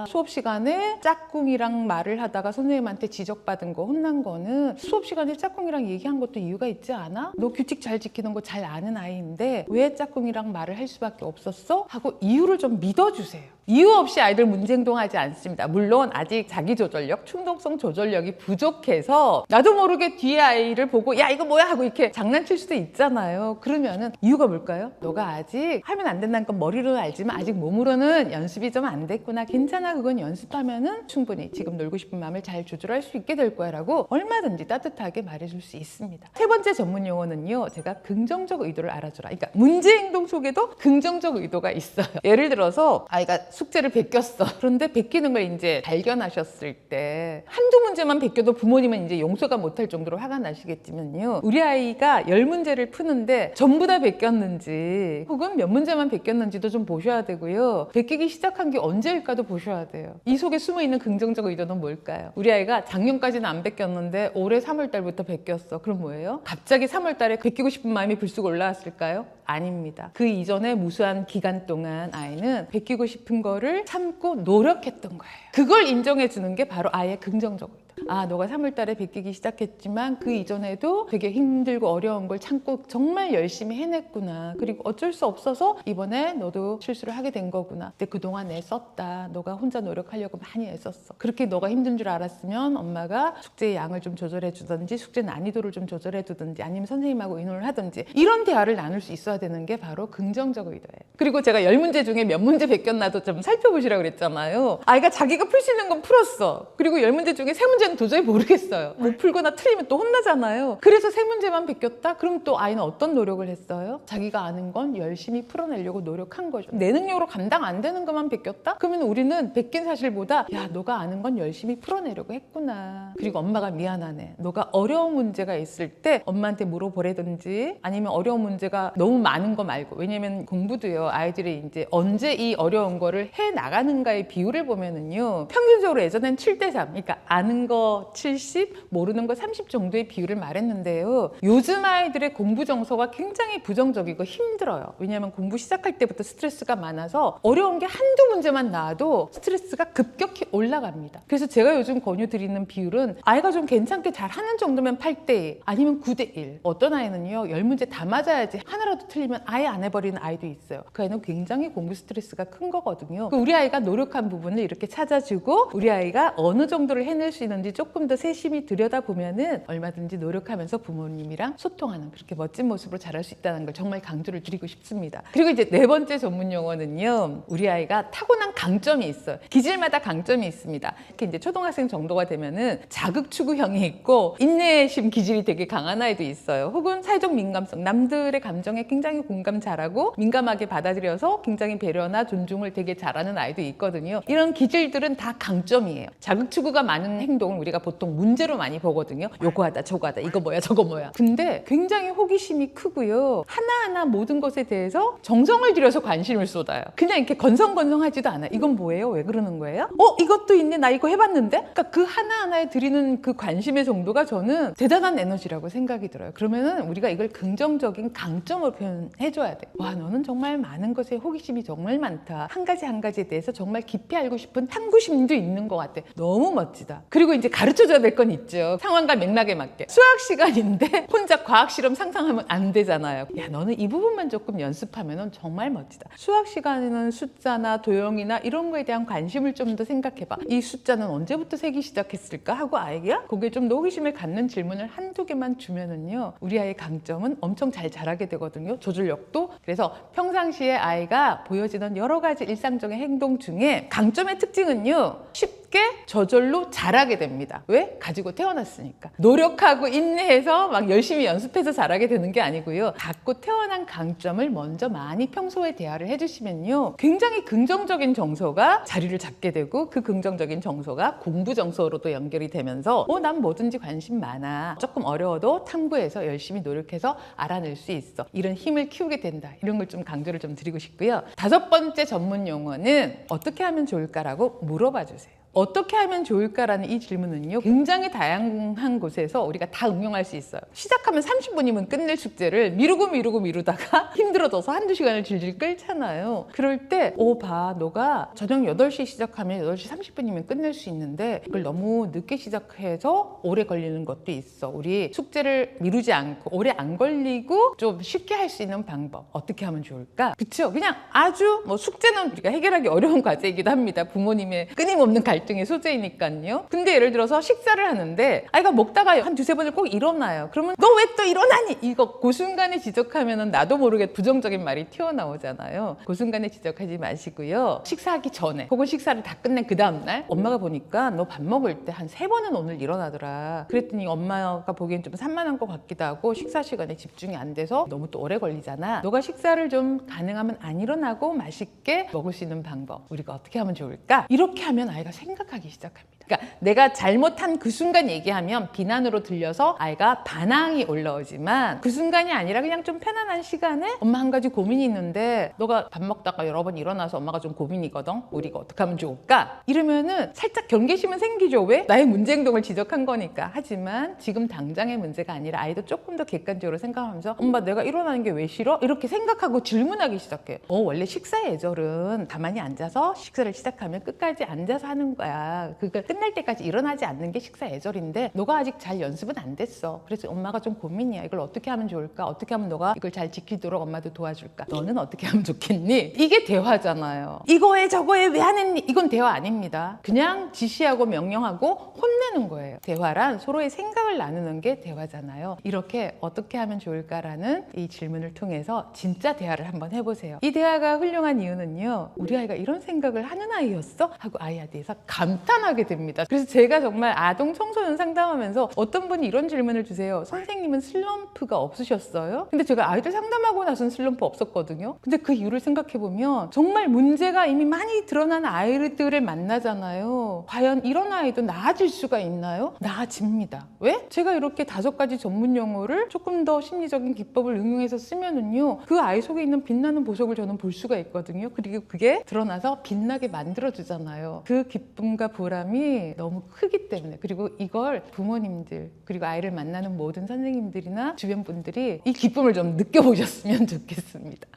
수업 시간에 짝꿍이랑 말을 하다가 선생님한테 지적받은 거, 혼난 거는 수업 시간에 짝꿍이랑 얘기한 것도 이유가 있지 않아? 너 규칙 잘 지키는 거 잘 아는 아이인데 왜 짝꿍이랑 말을 할 수밖에 없었어? 하고 이유를 좀 믿어주세요. 이유 없이 아이들 문제 행동하지 않습니다. 물론 아직 자기 조절력, 충동성 조절력이 부족해서 나도 모르게 뒤에 아이를 보고 야 이거 뭐야 하고 이렇게 장난칠 수도 있잖아요. 그러면은 이유가 뭘까요? 너가 아직 하면 안 된다는 건 머리로는 알지만 아직 몸으로는 연습이 좀 안 됐구나. 괜찮아. 그건 연습하면은 충분히 지금 놀고 싶은 마음을 잘 조절할 수 있게 될 거야 라고 얼마든지 따뜻하게 말해줄 수 있습니다. 세 번째 전문 용어는요. 제가 긍정적 의도를 알아주라. 그러니까 문제 행동 속에도 긍정적 의도가 있어요. 예를 들어서 아이가 숙제를 베꼈어. 그런데 베끼는 걸 이제 발견하셨을 때 한두 문제만 베껴도 부모님은 이제 용서가 못할 정도로 화가 나시겠지만요. 우리 아이가 10문제를 푸는데 전부 다 베꼈는지 혹은 몇 문제만 베꼈는지도 좀 보셔야 되고요. 베끼기 시작한 게 언제일까도 보셔야 돼요. 이 속에 숨어있는 긍정적 의도는 뭘까요? 우리 아이가 작년까지는 안 베꼈는데 올해 3월달부터 베꼈어. 그럼 뭐예요? 갑자기 3월달에 베끼고 싶은 마음이 불쑥 올라왔을까요? 아닙니다. 그 이전에 무수한 기간 동안 아이는 베끼고 싶은 거를 참고 노력했던 거예요. 그걸 인정해 주는 게 바로 아이의 긍정적 의도. 너가 3월달에 베끼기 시작했지만 그 이전에도 되게 힘들고 어려운 걸 참고 정말 열심히 해냈구나. 그리고 어쩔 수 없어서 이번에 너도 실수를 하게 된 거구나. 근데 그동안 애썼다. 너가 혼자 노력하려고 많이 애썼어. 그렇게 너가 힘든 줄 알았으면 엄마가 숙제의 양을 좀 조절해 주든지 숙제 난이도를 좀 조절해 두든지 아니면 선생님하고 의논을 하든지 이런 대화를 나눌 수 있어야 되는 게 바로 긍정적 의도예요. 그리고 제가 10문제 중에 몇 문제 베꼈나도 좀 살펴보시라고 그랬잖아요. 아이가 자기가 풀 수 있는 건 풀었어. 그리고 10문제 중에 3문제는 도저히 모르겠어요. 못 풀거나 틀리면 또 혼나잖아요. 그래서 3문제만 베꼈다? 그럼 또 아이는 어떤 노력을 했어요? 자기가 아는 건 열심히 풀어내려고 노력한 거죠. 내 능력으로 감당 안 되는 것만 베꼈다? 그러면 우리는 베낀 사실보다 야 너가 아는 건 열심히 풀어내려고 했구나. 그리고 엄마가 미안하네. 너가 어려운 문제가 있을 때 엄마한테 물어보라든지 아니면 어려운 문제가 너무 많은 거 말고 왜냐면 공부도요. 아이들이 이제 언제 이 어려운 거를 해 나가는가의 비율을 보면은요. 평균적으로 예전엔 7대3 그러니까 아는 거 70, 모르는 거 30 정도의 비율을 말했는데요. 요즘 아이들의 공부 정서가 굉장히 부정적이고 힘들어요. 왜냐하면 공부 시작할 때부터 스트레스가 많아서 어려운 게 한두 문제만 나와도 스트레스가 급격히 올라갑니다. 그래서 제가 요즘 권유드리는 비율은 아이가 좀 괜찮게 잘하는 정도면 8대1 아니면 9대1 어떤 아이는요 10문제 다 맞아야지 하나라도 틀리면 아예 안 해버리는 아이도 있어요. 그 아이는 굉장히 공부 스트레스가 큰 거거든요. 우리 아이가 노력한 부분을 이렇게 찾아주고 우리 아이가 어느 정도를 해낼 수 있는지 조금 더 세심히 들여다보면은 얼마든지 노력하면서 부모님이랑 소통하는 그렇게 멋진 모습으로 자랄 수 있다는 걸 정말 강조를 드리고 싶습니다. 그리고 이제 네 번째 전문 용어는요. 우리 아이가 타고난 강점이 있어요. 기질마다 강점이 있습니다. 특히 이제 초등학생 정도가 되면은 자극 추구형이 있고 인내심 기질이 되게 강한 아이도 있어요. 혹은 사회적 민감성, 남들의 감정에 굉장히 공감 잘하고 민감하게 받아들여서 굉장히 배려나 존중을 되게 잘하는 아이도 있거든요. 이런 기질들은 다 강점이에요. 자극 추구가 많은 행동을 우리가 보통 문제로 많이 보거든요. 요거 하다 저거 하다 이거 뭐야 저거 뭐야. 근데 굉장히 호기심이 크고요. 하나하나 모든 것에 대해서 정성을 들여서 관심을 쏟아요. 그냥 이렇게 건성건성하지도 않아요. 이건 뭐예요? 왜 그러는 거예요? 이것도 있네. 나 이거 해봤는데? 그러니까 그 하나하나에 드리는 그 관심의 정도가 저는 대단한 에너지라고 생각이 들어요. 그러면은 우리가 이걸 긍정적인 강점으로 표현해줘야 돼. 와 너는 정말 많은 것에 호기심이 정말 많다. 한 가지 한 가지에 대해서 정말 깊이 알고 싶은 탐구심도 있는 것 같아. 너무 멋지다. 그리고 이제 가르쳐줘야 될 건 있죠. 상황과 맥락에 맞게. 수학 시간인데 혼자 과학 실험 상상하면 안 되잖아요. 야, 너는 이 부분만 조금 연습하면 정말 멋지다. 수학 시간에는 숫자나 도형이나 이런 거에 대한 관심을 좀 더 생각해봐. 이 숫자는 언제부터 세기 시작했을까 하고 아이가 거기에 좀 더 호기심을 갖는 질문을 한두 개만 주면은요, 우리 아이의 강점은 엄청 잘 자라게 되거든요. 조절력도. 그래서 평상시에 아이가 보여지는 여러 가지 일상적인 행동 중에 강점의 특징은요, 쉽게 저절로 잘하게 됩니다. 왜? 가지고 태어났으니까. 노력하고 인내해서 막 열심히 연습해서 잘하게 되는 게 아니고요. 갖고 태어난 강점을 먼저 많이 평소에 대화를 해주시면요, 굉장히 긍정적인 정서가 자리를 잡게 되고, 그 긍정적인 정서가 공부 정서로도 연결이 되면서 난 뭐든지 관심 많아. 조금 어려워도 탐구해서 열심히 노력해서 알아낼 수 있어. 이런 힘을 키우게 된다. 이런 걸 좀 강조를 좀 드리고 싶고요. 5번째 전문 용어는 어떻게 하면 좋을까라고 물어봐 주세요. 어떻게 하면 좋을까라는 이 질문은요, 굉장히 다양한 곳에서 우리가 다 응용할 수 있어요. 시작하면 30분이면 끝낼 숙제를 미루다가 힘들어져서 한두 시간을 질질 끌잖아요. 그럴 때 봐, 너가 저녁 8시 시작하면 8시 30분이면 끝낼 수 있는데 그걸 너무 늦게 시작해서 오래 걸리는 것도 있어. 우리 숙제를 미루지 않고 오래 안 걸리고 좀 쉽게 할 수 있는 방법 어떻게 하면 좋을까? 그쵸? 그냥 아주 숙제는 우리가 해결하기 어려운 과제이기도 합니다. 부모님의 끊임없는 갈등의 소재이니까요. 근데 예를 들어서 식사를 하는데 아이가 먹다가 한 두세 번을 꼭 일어나요. 그러면 너 왜 또 일어나니? 이거 그 순간에 지적하면 나도 모르게 부정적인 말이 튀어나오잖아요. 그 순간에 지적하지 마시고요. 식사하기 전에 혹은 식사를 다 끝낸 그 다음날 엄마가 보니까 너 밥 먹을 때 한 3번은 오늘 일어나더라. 그랬더니 엄마가 보기엔 좀 산만한 것 같기도 하고 식사 시간에 집중이 안 돼서 너무 또 오래 걸리잖아. 너가 식사를 좀 가능하면 안 일어나고 맛있게 먹을 수 있는 방법 우리가 어떻게 하면 좋을까? 이렇게 하면 아이가 생각하기 시작합니다. 그러니까 내가 잘못한 그 순간 얘기하면 비난으로 들려서 아이가 반항이 올라오지만 그 순간이 아니라 그냥 좀 편안한 시간에 엄마 한 가지 고민이 있는데 너가 밥 먹다가 여러 번 일어나서 엄마가 좀 고민이거든. 우리가 어떻게 하면 좋을까? 이러면은 살짝 경계심은 생기죠. 왜? 나의 문제 행동을 지적한 거니까. 하지만 지금 당장의 문제가 아니라 아이도 조금 더 객관적으로 생각하면서 엄마 내가 일어나는 게 왜 싫어? 이렇게 생각하고 질문하기 시작해요. 원래 식사 예절은 가만히 앉아서 식사를 시작하면 끝까지 앉아서 하는 거야. 그걸 끝날 때까지 일어나지 않는 게 식사 예절인데 너가 아직 잘 연습은 안 됐어. 그래서 엄마가 좀 고민이야. 이걸 어떻게 하면 좋을까? 어떻게 하면 너가 이걸 잘 지키도록 엄마도 도와줄까? 너는 어떻게 하면 좋겠니? 이게 대화잖아요. 이거에 저거에 왜 안 했니? 이건 대화 아닙니다. 그냥 지시하고 명령하고 혼내는 거예요. 대화란 서로의 생각을 나누는 게 대화잖아요. 이렇게 어떻게 하면 좋을까라는 이 질문을 통해서 진짜 대화를 한번 해보세요. 이 대화가 훌륭한 이유는요, 우리 아이가 이런 생각을 하는 아이였어? 하고 아이에 대해서 감탄하게 됩니다. 그래서 제가 정말 아동 청소년 상담하면서 어떤 분이 이런 질문을 주세요. 선생님은 슬럼프가 없으셨어요? 근데 제가 아이들 상담하고 나서는 슬럼프 없었거든요. 근데 그 이유를 생각해보면 정말 문제가 이미 많이 드러난 아이들을 만나잖아요. 과연 이런 아이도 나아질 수가 있나요? 나아집니다. 왜? 제가 이렇게 5가지 전문 용어를 조금 더 심리적인 기법을 응용해서 쓰면은요, 그 아이 속에 있는 빛나는 보석을 저는 볼 수가 있거든요. 그리고 그게 드러나서 빛나게 만들어주잖아요. 그 기쁨과 보람이 너무 크기 때문에. 그리고 이걸 부모님들 그리고 아이를 만나는 모든 선생님들이나 주변 분들이 이 기쁨을 좀 느껴보셨으면 좋겠습니다.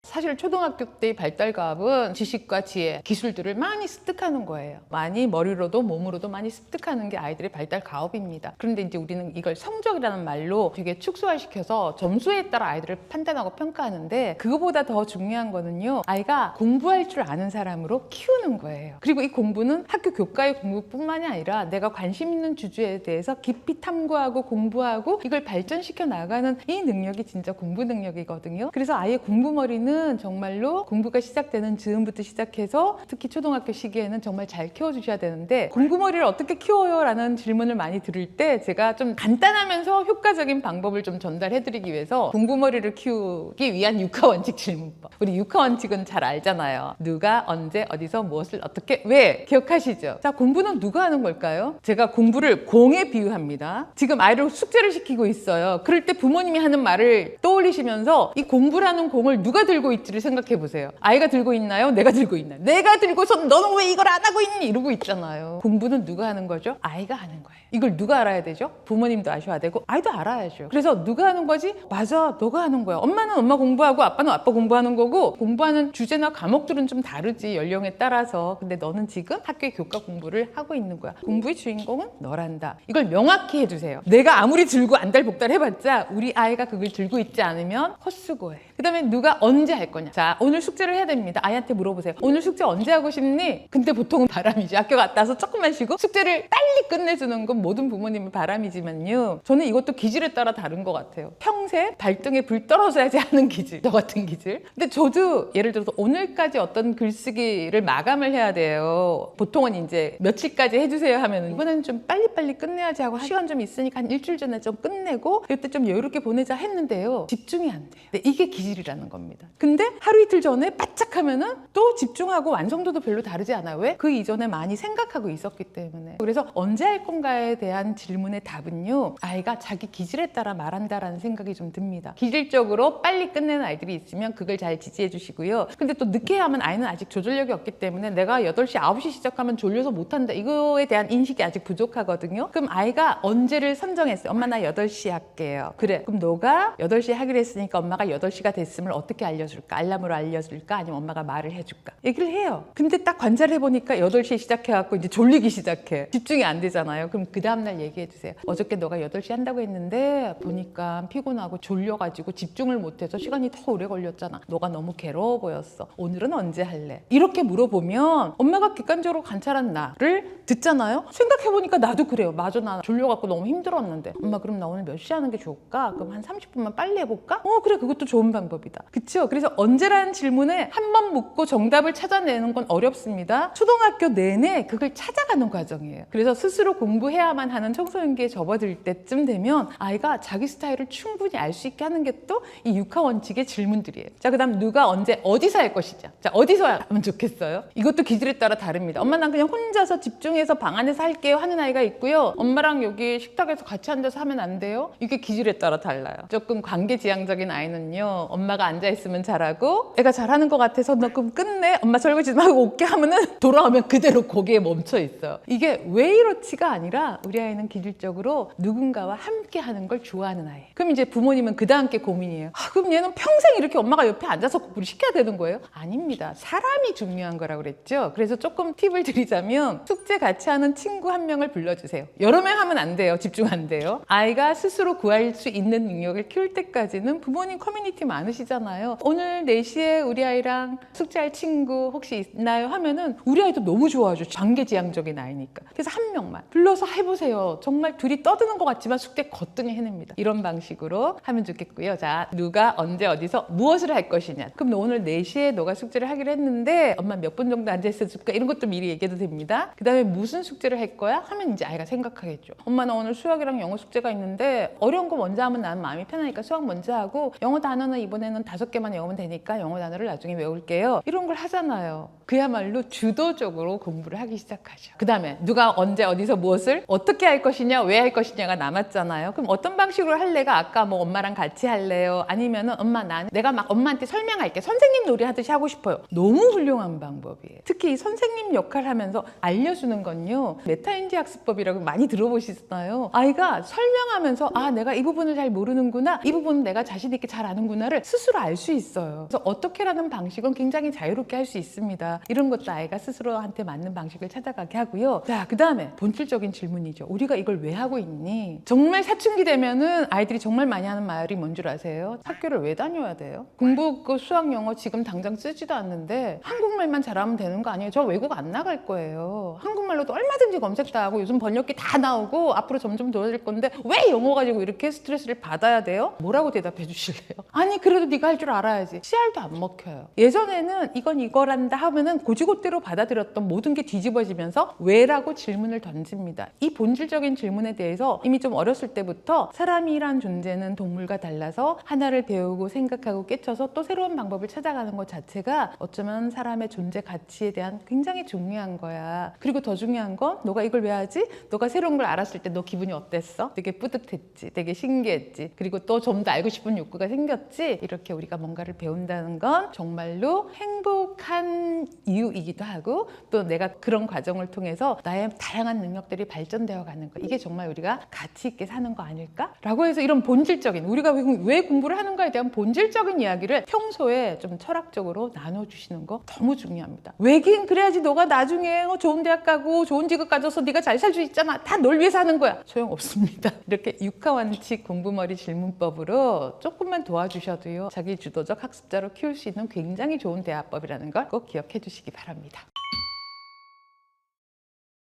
사실 초등학교 때의 발달과업은 지식과 지혜, 기술들을 많이 습득하는 거예요. 많이 머리로도 몸으로도 많이 습득하는 게 아이들의 발달과업입니다. 그런데 이제 우리는 이걸 성적이라는 말로 되게 축소화시켜서 점수에 따라 아이들을 판단하고 평가하는데, 그거보다 더 중요한 거는요, 아이가 공부할 줄 아는 사람으로 키우는 거예요. 그리고 이 공부는 학교 교과의 공부뿐만이 아니라 내가 관심 있는 주제에 대해서 깊이 탐구하고 공부하고 이걸 발전시켜 나가는 이 능력이 진짜 공부 능력이거든요. 그래서 아이의 공부머리는 정말로 공부가 시작되는 즈음부터 시작해서 특히 초등학교 시기에는 정말 잘 키워주셔야 되는데, 공부머리를 어떻게 키워요? 라는 질문을 많이 들을 때 제가 좀 간단하면서 효과적인 방법을 좀 전달해드리기 위해서 공부머리를 키우기 위한 육하원칙 질문법. 우리 육하원칙은 잘 알잖아요. 누가, 언제, 어디서, 무엇을, 어떻게, 왜 기억하시죠? 자, 공부는 누가 하는 걸까요? 제가 공부를 공에 비유합니다. 지금 아이를 숙제를 시키고 있어요. 그럴 때 부모님이 하는 말을 떠올리시면서 이 공부라는 공을 누가 들고 있지를 생각해 보세요. 아이가 들고 있나요? 내가 들고 있나요? 내가 들고선 너는 왜 이걸 안 하고 있니? 이러고 있잖아요. 공부는 누가 하는 거죠? 아이가 하는 거예요. 이걸 누가 알아야 되죠? 부모님도 아셔야 되고 아이도 알아야죠. 그래서 누가 하는 거지? 맞아, 너가 하는 거야. 엄마는 엄마 공부하고 아빠는 아빠 공부하는 거고, 공부하는 주제나 과목들은 좀 다르지, 연령에 따라서. 근데 너는 지금 학교의 교과 공부를 하고 있는 거야. 공부의 주인공은 너란다. 이걸 명확히 해주세요. 내가 아무리 들고 안달복달 해봤자 우리 아이가 그걸 들고 있지 않으면 헛수고해. 그 다음에 누가 언제 할 거냐. 자, 오늘 숙제를 해야 됩니다. 아이한테 물어보세요. 오늘 숙제 언제 하고 싶니? 근데 보통은 바람이지. 학교 갔다 와서 조금만 쉬고 숙제를 빨리 끝내주는 건 모든 부모님의 바람이지만요, 저는 이것도 기질에 따라 다른 것 같아요. 평생 발등에 불 떨어져야지 하는 기질, 저 같은 기질. 근데 저도 예를 들어서 오늘까지 어떤 글쓰기를 마감을 해야 돼요. 보통은 이제 며칠까지 해주세요 하면 이번에는 좀 빨리빨리 끝내야지 하고 시간 좀 있으니까 한 일주일 전에 좀 끝내고 그때 좀 여유롭게 보내자 했는데요, 집중이 안 돼요. 근데 이게 기질이라는 겁니다. 근데 하루 이틀 전에 바짝 하면은 또 집중하고 완성도도 별로 다르지 않아요. 왜? 그 이전에 많이 생각하고 있었기 때문에. 그래서 언제 할 건가에 대한 질문의 답은요, 아이가 자기 기질에 따라 말한다라는 생각이 좀 듭니다. 기질적으로 빨리 끝내는 아이들이 있으면 그걸 잘 지지해 주시고요. 근데 또 늦게 하면 아이는 아직 조절력이 없기 때문에 내가 8시, 9시 시작하면 졸려서 못한다, 이거에 대한 인식이 아직 부족하거든요. 그럼 아이가 언제를 선정했어요. 엄마 나 8시에 할게요. 그래, 그럼 너가 8시에 하기로 했으니까 엄마가 8시가 됐음을 어떻게 알려줄까? 알람으로 알려줄까? 아니면 엄마가 말을 해줄까? 얘기를 해요. 근데 딱 관찰을 해보니까 8시에 시작해갖고 이제 졸리기 시작해. 집중이 안 되잖아요. 그럼 그 다음날 얘기해 주세요. 어저께 너가 8시 한다고 했는데 보니까 피곤하고 졸려가지고 집중을 못해서 시간이 더 오래 걸렸잖아. 너가 너무 괴로워 보였어. 오늘은 언제 할래? 이렇게 물어보면 엄마가 객관적으로 관찰한 나를 듣잖아요. 생각해보니까 나도 그래요. 맞아, 나 졸려갖고 너무 힘들었는데. 엄마 그럼 나 오늘 몇 시에 하는 게 좋을까? 그럼 한 30분만 빨리 해볼까? 그래, 그것도 좋은 방법이다. 그쵸? 그래서 언제라는 질문에 한 번 묻고 정답을 찾아내는 건 어렵습니다. 초등학교 내내 그걸 찾아가는 과정이에요. 그래서 스스로 공부해야만 하는 청소년기에 접어들 때쯤 되면 아이가 자기 스타일을 충분히 알 수 있게 하는 게 또 이 육하 원칙의 질문들이에요. 자, 그 다음 누가 언제 어디서 할 것이냐. 자, 어디서 하면 좋겠어요? 이것도 기질에 따라 다릅니다. 엄마 난 그냥 혼자서 집중해서 방 안에서 할게요 하는 아이가 있고요. 엄마랑 여기 식탁에서 같이 앉아서 하면 안 돼요? 이게 기질에 따라 달라요. 조금 관계지향적인 아이는요, 엄마가 앉아있으면 잘하고 애가 잘하는 것 같아서 너 그럼 끝내? 엄마 설거지 좀 하고 올게 하면은 돌아오면 그대로 거기에 멈춰 있어요. 이게 왜 이렇지가 아니라 우리 아이는 기질적으로 누군가와 함께 하는 걸 좋아하는 아이. 그럼 이제 부모님은 그 다음 게 고민이에요. 그럼 얘는 평생 이렇게 엄마가 옆에 앉아서 공부를 시켜야 되는 거예요? 아닙니다. 사람이 중요한 거라고 그랬죠. 그래서 조금 팁을 드리자면 숙제 같이 하는 친구 한 명을 불러주세요. 여러 명 하면 안 돼요. 집중 안 돼요. 아이가 스스로 구할 수 있는 능력을 키울 때까지는 부모님 커뮤니티 많으시잖아요. 오늘 4시에 우리 아이랑 숙제할 친구 혹시 있나요? 하면은 우리 아이도 너무 좋아하죠. 관계지향적인 아이니까. 그래서 한 명만 불러서 해보세요. 정말 둘이 떠드는 것 같지만 숙제 거뜬히 해냅니다. 이런 방식으로 하면 좋겠고요. 자, 누가 언제 어디서 무엇을 할 것이냐. 그럼 너 오늘 4시에 너가 숙제를 하기로 했는데 엄마 몇 분 정도 앉아있어 줄까? 이런 것도 미리 얘기해도 됩니다. 그 다음에 무슨 숙제를 할 거야? 하면 이제 아이가 생각하겠죠. 엄마 나 오늘 수학이랑 영어 숙제가 있는데 어려운 거 먼저 하면 나는 마음이 편하니까 수학 먼저 하고 영어 단어는 이번에는 5개만 외우면 되니까 영어 단어를 나중에 외울게요. 이런 걸 하잖아요. 그야말로 주도적으로 공부를 하기 시작하죠. 그 다음에 누가 언제 어디서 무엇을 어떻게 할 것이냐, 왜 할 것이냐가 남았잖아요. 그럼 어떤 방식으로 할래가 아까 뭐 엄마랑 같이 할래요? 아니면은 엄마 내가 막 엄마한테 설명할게. 선생님 놀이 하듯이 하고 싶어요. 너무 훌륭한 방법이에요. 특히 이 선생님 역할을 하면서 알려주는 건요, 메타인지 학습법이라고 많이 들어보시잖아요. 아이가 설명하면서 내가 이 부분을 잘 모르는구나, 이 부분은 내가 자신 있게 잘 아는구나를 스스로 알 수 있어요. 그래서 어떻게라는 방식은 굉장히 자유롭게 할 수 있습니다. 이런 것도 아이가 스스로한테 맞는 방식을 찾아가게 하고요. 자, 그 다음에 본질적인 질문이죠. 우리가 이걸 왜 하고 있니? 정말 사춘기 되면은 아이들이 정말 많이 하는 말이 뭔 줄 아세요? 학교를 왜 다녀야 돼요? 공부, 수학, 영어 지금 당장 쓰지도 않는데 한국말만 잘하면 되는 거 아니에요? 저 외국 안 나갈 거예요. 한국말로도 얼마든지 검색 다 하고 요즘 번역기 다 나오고 앞으로 점점 좋아질 건데 왜 영어 가지고 이렇게 스트레스를 받아야 돼요? 뭐라고 대답해 주실래요? 아니 그래도 네가 할 줄 알아야지. 씨알도 안 먹혀요. 예전에는 이건 이거란다 하면은 고지고대로 받아들였던 모든 게 뒤집어지면서 왜라고 질문을 던집니다. 이 본질적인 질문에 대해서 이미 좀 어렸을 때부터 사람이란 존재는 동물과 달라서 하나를 배우고 생각하고 깨쳐서 또 새로운 방법을 찾아가는 것 자체가 어쩌면 사람의 존재 가치에 대한 굉장히 중요한 거야. 그리고 더 중요한 건 너가 이걸 왜 하지? 너가 새로운 걸 알았을 때 너 기분이 어땠어? 되게 뿌듯했지, 되게 신기했지, 그리고 또 좀 더 알고 싶은 욕구가 생겼지. 이렇게 우리가 뭔가를 배운다는 건 정말로 행복한 이유이기도 하고 또 내가 그런 과정을 통해서 나의 다양한 능력들이 발전되어 가는 거 이게 정말 우리가 가치 있게 사는 거 아닐까? 라고 해서 이런 본질적인 우리가 왜 공부를 하는가에 대한 본질적인 이야기를 평소에 좀 철학적으로 나눠주시는 거 너무 중요합니다. 왜긴 그래야지 너가 나중에 좋은 대학 가고 좋은 직업 가져서 네가 잘 살 수 있잖아. 다 널 위해서 하는 거야. 소용없습니다. 이렇게 육하원칙 공부머리 질문법으로 조금만 도와주셔도요. 자기 주도적 학습자로 키울 수 있는 굉장히 좋은 대화법이라는 걸 꼭 기억해 주시기 바랍니다.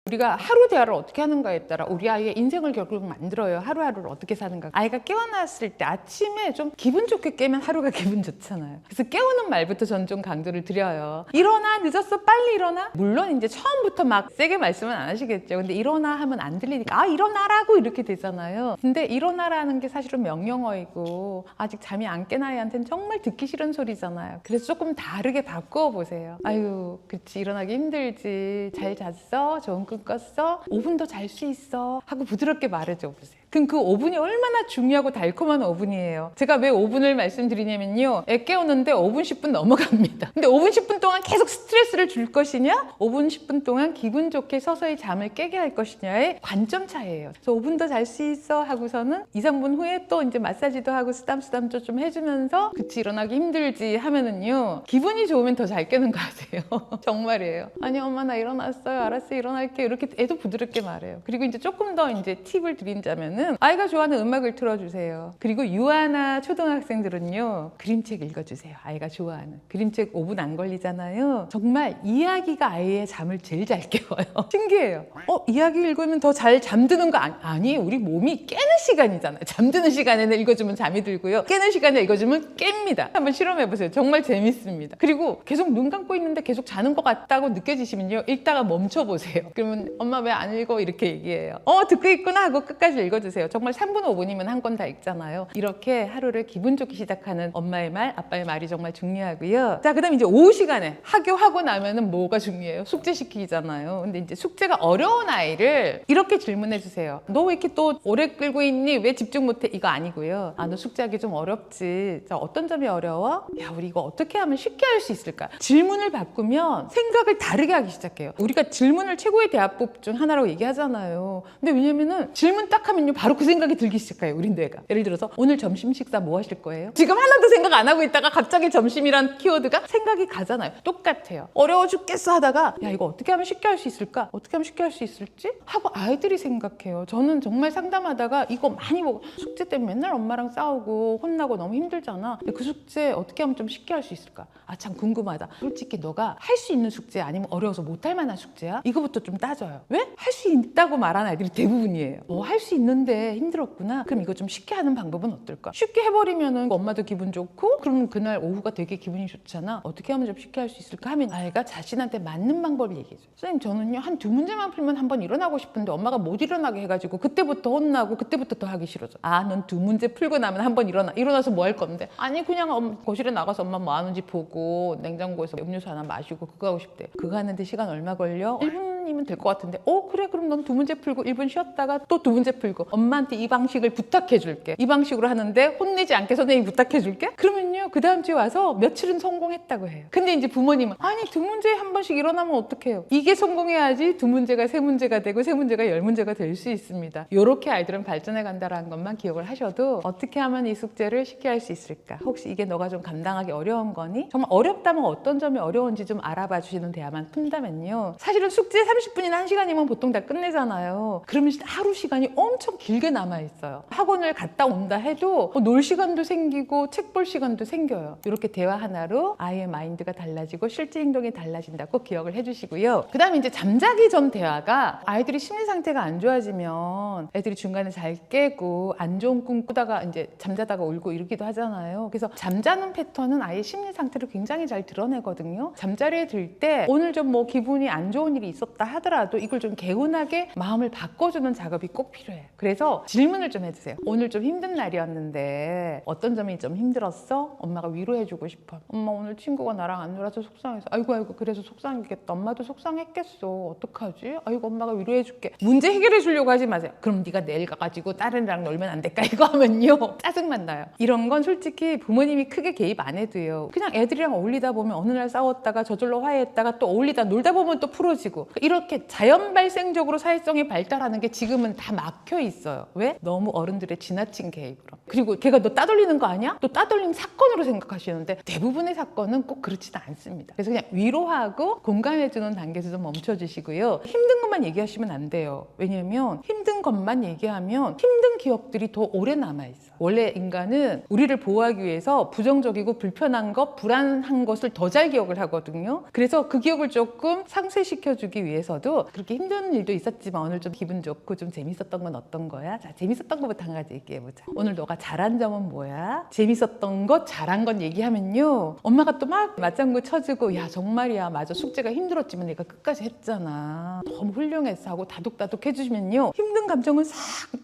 우리가 하루 대화를 어떻게 하는가에 따라 우리 아이의 인생을 결국 만들어요. 하루하루를 어떻게 사는가. 아이가 깨어났을 때 아침에 좀 기분 좋게 깨면 하루가 기분 좋잖아요. 그래서 깨우는 말부터 전 좀 강조를 드려요. 일어나, 늦었어, 빨리 일어나. 물론 이제 처음부터 막 세게 말씀은 안 하시겠죠. 근데 일어나 하면 안 들리니까 아 일어나라고 이렇게 되잖아요. 근데 일어나라는 게 사실은 명령어이고 아직 잠이 안 깬 아이한테는 정말 듣기 싫은 소리잖아요. 그래서 조금 다르게 바꾸어 보세요. 아유 그치 일어나기 힘들지. 잘 잤어? 좋은 꿈 꿨어? 5분 더 잘 수 있어? 하고 부드럽게 말해줘 보세요. 그럼 그 5분이 얼마나 중요하고 달콤한 5분이에요. 제가 왜 5분을 말씀드리냐면요. 애 깨우는데 5분, 10분 넘어갑니다. 근데 5분, 10분 동안 계속 스트레스를 줄 것이냐? 5분, 10분 동안 기분 좋게 서서히 잠을 깨게 할 것이냐의 관점 차이예요. 그래서 5분 더 잘 수 있어 하고서는 2, 3분 후에 또 이제 마사지도 하고 쓰담쓰담 좀 해주면서 그치 일어나기 힘들지 하면은요. 기분이 좋으면 더 잘 깨는 거 아세요? 정말이에요. 아니 엄마 나 일어났어요. 알았어 일어날게. 이렇게 애도 부드럽게 말해요. 그리고 이제 조금 더 이제 팁을 드린다면 아이가 좋아하는 음악을 틀어주세요. 그리고 유아나 초등학생들은요 그림책 읽어주세요. 아이가 좋아하는 그림책 5분 안 걸리잖아요. 정말 이야기가 아이의 잠을 제일 잘 깨워요. 신기해요. 이야기 읽으면 더 잘 잠드는 거 아니에요. 우리 몸이 깨는 시간이잖아요. 잠드는 시간에는 읽어주면 잠이 들고요. 깨는 시간에 읽어주면 깹니다. 한번 실험해보세요. 정말 재밌습니다. 그리고 계속 눈 감고 있는데 계속 자는 것 같다고 느껴지시면요 읽다가 멈춰보세요. 그러면 엄마 왜 안 읽어? 이렇게 얘기해요. 듣고 있구나 하고 끝까지 읽어주세요. 정말 3분 5분이면 한 권 다 읽잖아요. 이렇게 하루를 기분 좋게 시작하는 엄마의 말, 아빠의 말이 정말 중요하고요. 자, 그다음 이제 오후 시간에 학교하고 나면은 뭐가 중요해요? 숙제 시키잖아요. 근데 이제 숙제가 어려운 아이를 이렇게 질문해 주세요. 너 왜 이렇게 또 오래 끌고 있니? 왜 집중 못해? 이거 아니고요. 너 숙제하기 좀 어렵지. 자, 어떤 점이 어려워? 야, 우리 이거 어떻게 하면 쉽게 할 수 있을까? 질문을 바꾸면 생각을 다르게 하기 시작해요. 우리가 질문을 최고의 대화법 중 하나라고 얘기하잖아요. 근데 왜냐면은 질문 딱 하면요 바로 그 생각이 들기 시작해요. 우리 뇌가. 예를 들어서 오늘 점심 식사 뭐 하실 거예요? 지금 하나도 생각 안 하고 있다가 갑자기 점심이란 키워드가 생각이 가잖아요. 똑같아요. 어려워 죽겠어 하다가 야 이거 어떻게 하면 쉽게 할 수 있을까? 어떻게 하면 쉽게 할 수 있을지? 하고 아이들이 생각해요. 저는 정말 상담하다가 이거 많이 보고 숙제 때문에 맨날 엄마랑 싸우고 혼나고 너무 힘들잖아. 근데 그 숙제 어떻게 하면 좀 쉽게 할 수 있을까? 아 참 궁금하다. 솔직히 너가 할 수 있는 숙제 아니면 어려워서 못할 만한 숙제야? 이거부터 좀 따져요. 왜? 할 수 있다고 말하는 아이들이 대부분이에요. 할 수 있는데 힘들었구나. 그럼 이거 좀 쉽게 하는 방법은 어떨까? 쉽게 해버리면은 엄마도 기분 좋고 그럼 그날 오후가 되게 기분이 좋잖아. 어떻게 하면 좀 쉽게 할 수 있을까 하면 아이가 자신한테 맞는 방법을 얘기해줘요. 선생님 저는요 한 2문제만 풀면 한번 일어나고 싶은데 엄마가 못 일어나게 해가지고 그때부터 혼나고 그때부터 더 하기 싫어져. 넌 2문제 풀고 나면 한번 일어나서 뭐 할 건데? 아니 그냥 거실에 나가서 엄마 뭐 하는지 보고 냉장고에서 음료수 하나 마시고 그거 하고 싶대. 그거 하는데 시간 얼마 걸려? 1분이면 될 것 같은데 그래 그럼 넌 2문제 풀고 1분 쉬었다가 또 2문제 풀고 엄마한테 이 방식을 부탁해 줄게. 이 방식으로 하는데 혼내지 않게 선생님이 부탁해 줄게. 그러면요 그 다음 주에 와서 며칠은 성공했다고 해요. 근데 이제 부모님은 아니 2문제에 한 번씩 일어나면 어떡해요? 이게 성공해야지 2문제가 3문제가 되고 3문제가 10문제가 될 수 있습니다. 이렇게 아이들은 발전해 간다는 것만 기억을 하셔도 어떻게 하면 이 숙제를 쉽게 할 수 있을까? 혹시 이게 너가 좀 감당하기 어려운 거니? 정말 어렵다면 어떤 점이 어려운지 좀 알아봐 주시는 대화만 푼다면요. 사실은 숙제 30분이나 1시간이면 보통 다 끝내잖아요. 그러면 하루 시간이 엄청 길게 남아있어요. 학원을 갔다 온다 해도 놀 시간도 생기고 책 볼 시간도 생겨요. 이렇게 대화 하나로 아이의 마인드가 달라지고 실제 행동이 달라진다고 기억을 해주시고요. 그 다음에 이제 잠자기 전 대화가 아이들이 심리 상태가 안 좋아지면 애들이 중간에 잘 깨고 안 좋은 꿈 꾸다가 이제 잠자다가 울고 이러기도 하잖아요. 그래서 잠자는 패턴은 아이의 심리 상태를 굉장히 잘 드러내거든요. 잠자리에 들 때 오늘 좀 뭐 기분이 안 좋은 일이 있었다 하더라도 이걸 좀 개운하게 마음을 바꿔주는 작업이 꼭 필요해요. 그래서 질문을 좀 해주세요. 오늘 좀 힘든 날이었는데 어떤 점이 좀 힘들었어? 엄마가 위로해주고 싶어. 엄마 오늘 친구가 나랑 안 놀아서 속상해서. 아이고 그래서 속상했겠다. 엄마도 속상했겠어. 어떡하지? 아이고 엄마가 위로해줄게. 문제 해결해 주려고 하지 마세요. 그럼 네가 내일 가가지고 다른 애랑 놀면 안 될까? 이거 하면요 짜증만 나요. 이런 건 솔직히 부모님이 크게 개입 안 해도요. 그냥 애들이랑 어울리다 보면 어느 날 싸웠다가 저절로 화해했다가 또 어울리다 놀다 보면 또 풀어지고, 이렇게 자연 발생적으로 사회성이 발달하는 게 지금은 다 막혀 있어요. 왜? 너무 어른들의 지나친 개입으로. 그리고 걔가 너 따돌리는 거 아니야? 또 따돌림 사건으로 생각하시는데 대부분의 사건은 꼭 그렇지도 않습니다. 그래서 그냥 위로하고 공감해주는 단계에서 좀 멈춰주시고요. 힘든 것만 얘기하시면 안 돼요. 왜냐면 힘든 것만 얘기하면 힘든 기억들이 더 오래 남아있어요. 원래 인간은 우리를 보호하기 위해서 부정적이고 불편한 것, 불안한 것을 더 잘 기억을 하거든요. 그래서 그 기억을 조금 상쇄시켜주기 위해서도 그렇게 힘든 일도 있었지만 오늘 좀 기분 좋고 좀 재밌었던 건 어떤 거야? 자, 재밌었던 것부터 한 가지 얘기해보자. 오늘 너가 잘한 점은 뭐야? 재밌었던 것, 잘한 건 얘기하면요. 엄마가 또 막 맞장구 쳐주고 야 정말이야 맞아 숙제가 힘들었지만 내가 끝까지 했잖아. 너무 훌륭했어 하고 다독다독 해주시면요. 힘든 감정은 싹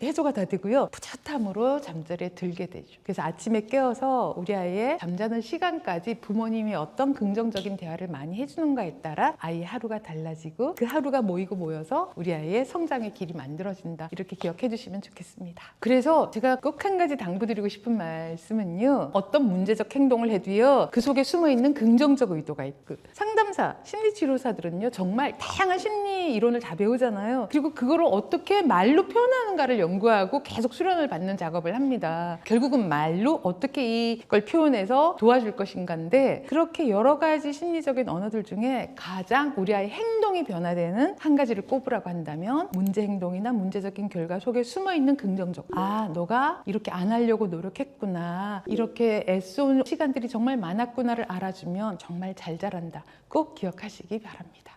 해소가 다 되고요. 뿌듯함으로 잠자리에 들게 되죠. 그래서 아침에 깨어서 우리 아이의 잠자는 시간까지 부모님이 어떤 긍정적인 대화를 많이 해주는가에 따라 아이의 하루가 달라지고 그 하루가 모이고 모여서 우리 아이의 성장의 길이 만들어진다. 이렇게 기억해 주시면 좋겠습니다. 그래서 제가 꼭 한 가지 당부드리고 싶은 말씀은요. 어떤 문제적 행동을 해도요. 그 속에 숨어있는 긍정적 의도가 있고, 상담사, 심리치료사들은요. 정말 다양한 심리 이론을 다 배우잖아요. 그리고 그거를 어떻게 말로 표현하는가를 연구하고 계속 수련을 받는 작업을 합니다. 결국은 말로 어떻게 이걸 표현해서 도와줄 것인가인데, 그렇게 여러 가지 심리적인 언어들 중에 가장 우리 아이의 행동이 변화되는 한 가지를 꼽으라고 한다면 문제 행동이나 문제적인 결과 속에 숨어있는 긍정적, 아 너가 이렇게 안 하려고 노력했구나, 이렇게 애써온 시간들이 정말 많았구나를 알아주면 정말 잘 자란다. 꼭 기억하시기 바랍니다.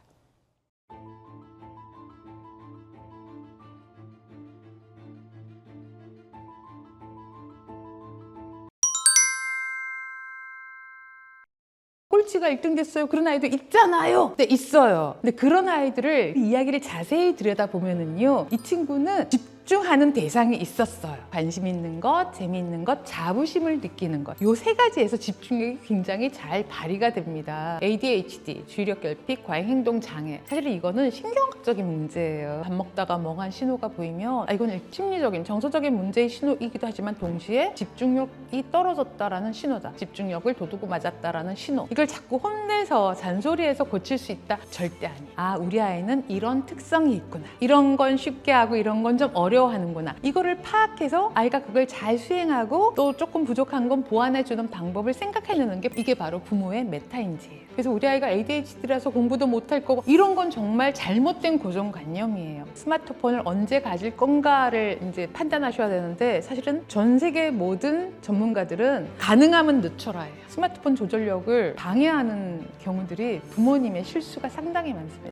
꼴찌가 1등 됐어요. 그런 아이도 있잖아요. 네, 있어요. 근데 그런 아이들을 이야기를 자세히 들여다보면은요. 이 친구는 집중하는 대상이 있었어요. 관심 있는 것, 재미있는 것, 자부심을 느끼는 것. 요 세 가지에서 집중력이 굉장히 잘 발휘가 됩니다. ADHD, 주의력 결핍, 과잉 행동 장애. 사실 이거는 신경학적인 문제예요. 밥 먹다가 멍한 신호가 보이면 이건 심리적인, 정서적인 문제의 신호이기도 하지만 동시에 집중력이 떨어졌다라는 신호다. 집중력을 도두고 맞았다라는 신호. 이걸 자꾸 혼내서 잔소리해서 고칠 수 있다? 절대 아니에요. 아, 우리 아이는 이런 특성이 있구나. 이런 건 쉽게 하고 이런 건 좀 어려워하는구나. 이거를 파악해서 아이가 그걸 잘 수행하고 또 조금 부족한 건 보완해주는 방법을 생각해내는 게 이게 바로 부모의 메타인지예요. 그래서 우리 아이가 ADHD라서 공부도 못할 거고 이런 건 정말 잘못된 고정관념이에요. 스마트폰을 언제 가질 건가를 이제 판단하셔야 되는데 사실은 전 세계 모든 전문가들은 가능하면 늦춰라예요. 스마트폰 조절력을 방해하는 경우들이 부모님의 실수가 상당히 많습니다.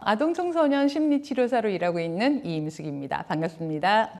아동 청소년 심리치료사로 일하고 있는 이임숙입니다. 반갑습니다.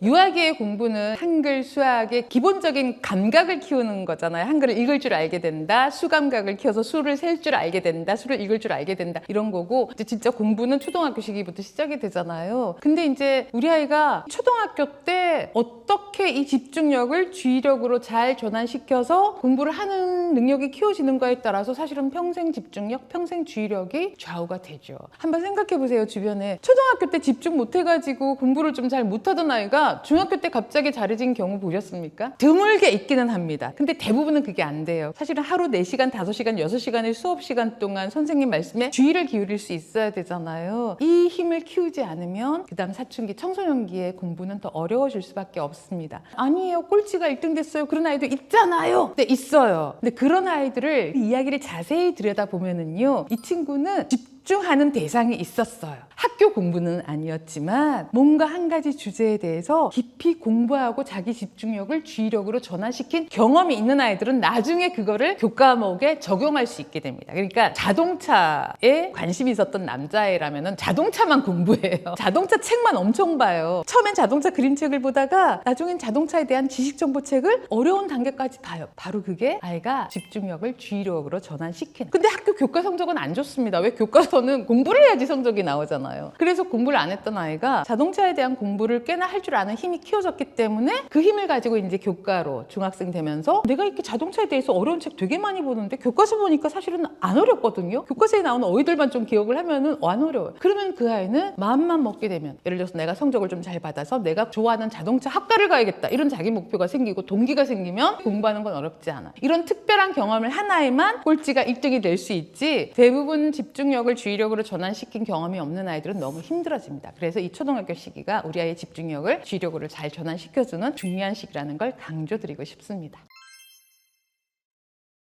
유아기의 공부는 한글, 수학의 기본적인 감각을 키우는 거잖아요. 한글을 읽을 줄 알게 된다. 수감각을 키워서 수를 셀 줄 알게 된다. 수를 읽을 줄 알게 된다. 이런 거고, 이제 진짜 공부는 초등학교 시기부터 시작이 되잖아요. 근데 이제 우리 아이가 초등학교 때 어떻게 이 집중력을 주의력으로 잘 전환시켜서 공부를 하는 능력이 키워지는가에 따라서 사실은 평생 집중력, 평생 주의력이 좌우가 되죠. 한번 생각해 보세요. 주변에 초등학교 때 집중 못 해가지고 공부를 좀 잘 못하던 아이가 중학교 때 갑자기 잘해진 경우 보셨습니까? 드물게 있기는 합니다. 근데 대부분은 그게 안 돼요. 사실은 하루 4시간, 5시간, 6시간의 수업 시간 동안 선생님 말씀에 주의를 기울일 수 있어야 되잖아요. 이 힘을 키우지 않으면 그 다음 사춘기, 청소년기의 공부는 더 어려워질 수밖에 없습니다. 아니에요. 꼴찌가 1등 됐어요. 그런 아이도 있잖아요. 네, 있어요. 근데 그런 아이들을 이야기를 자세히 들여다보면은요. 이 친구는 집중하는 대상이 있었어요. 학교 공부는 아니었지만 뭔가 한 가지 주제에 대해서 깊이 공부하고 자기 집중력을 주의력으로 전환시킨 경험이 있는 아이들은 나중에 그거를 교과목에 적용할 수 있게 됩니다. 그러니까 자동차에 관심이 있었던 남자애라면 자동차만 공부해요. 자동차 책만 엄청 봐요. 처음엔 자동차 그림책을 보다가 나중엔 자동차에 대한 지식정보책을 어려운 단계까지 봐요. 바로 그게 아이가 집중력을 주의력으로 전환시키는. 근데 학교 교과 성적은 안 좋습니다. 왜? 교과서는 공부를 해야지 성적이 나오잖아요. 그래서 공부를 안 했던 아이가 자동차에 대한 공부를 꽤나 할 줄 아는 힘이 키워졌기 때문에 그 힘을 가지고 이제 교과로 중학생 되면서 내가 이렇게 자동차에 대해서 어려운 책 되게 많이 보는데 교과서 보니까 사실은 안 어렵거든요. 교과서에 나오는 어휘들만 좀 기억을 하면은 안 어려워요. 그러면 그 아이는 마음만 먹게 되면, 예를 들어서 내가 성적을 좀 잘 받아서 내가 좋아하는 자동차 학과를 가야겠다, 이런 자기 목표가 생기고 동기가 생기면 공부하는 건 어렵지 않아. 이런 특별한 경험을 한 아이만 꼴찌가 1등이 될 수 있지, 대부분 집중력을 주의력으로 전환시킨 경험이 없는 아이들은 너무 힘들어집니다. 그래서 이 초등학교 시기가 우리 아이의 집중력을 주의력으로 잘 전환시켜주는 중요한 시기라는 걸 강조드리고 싶습니다.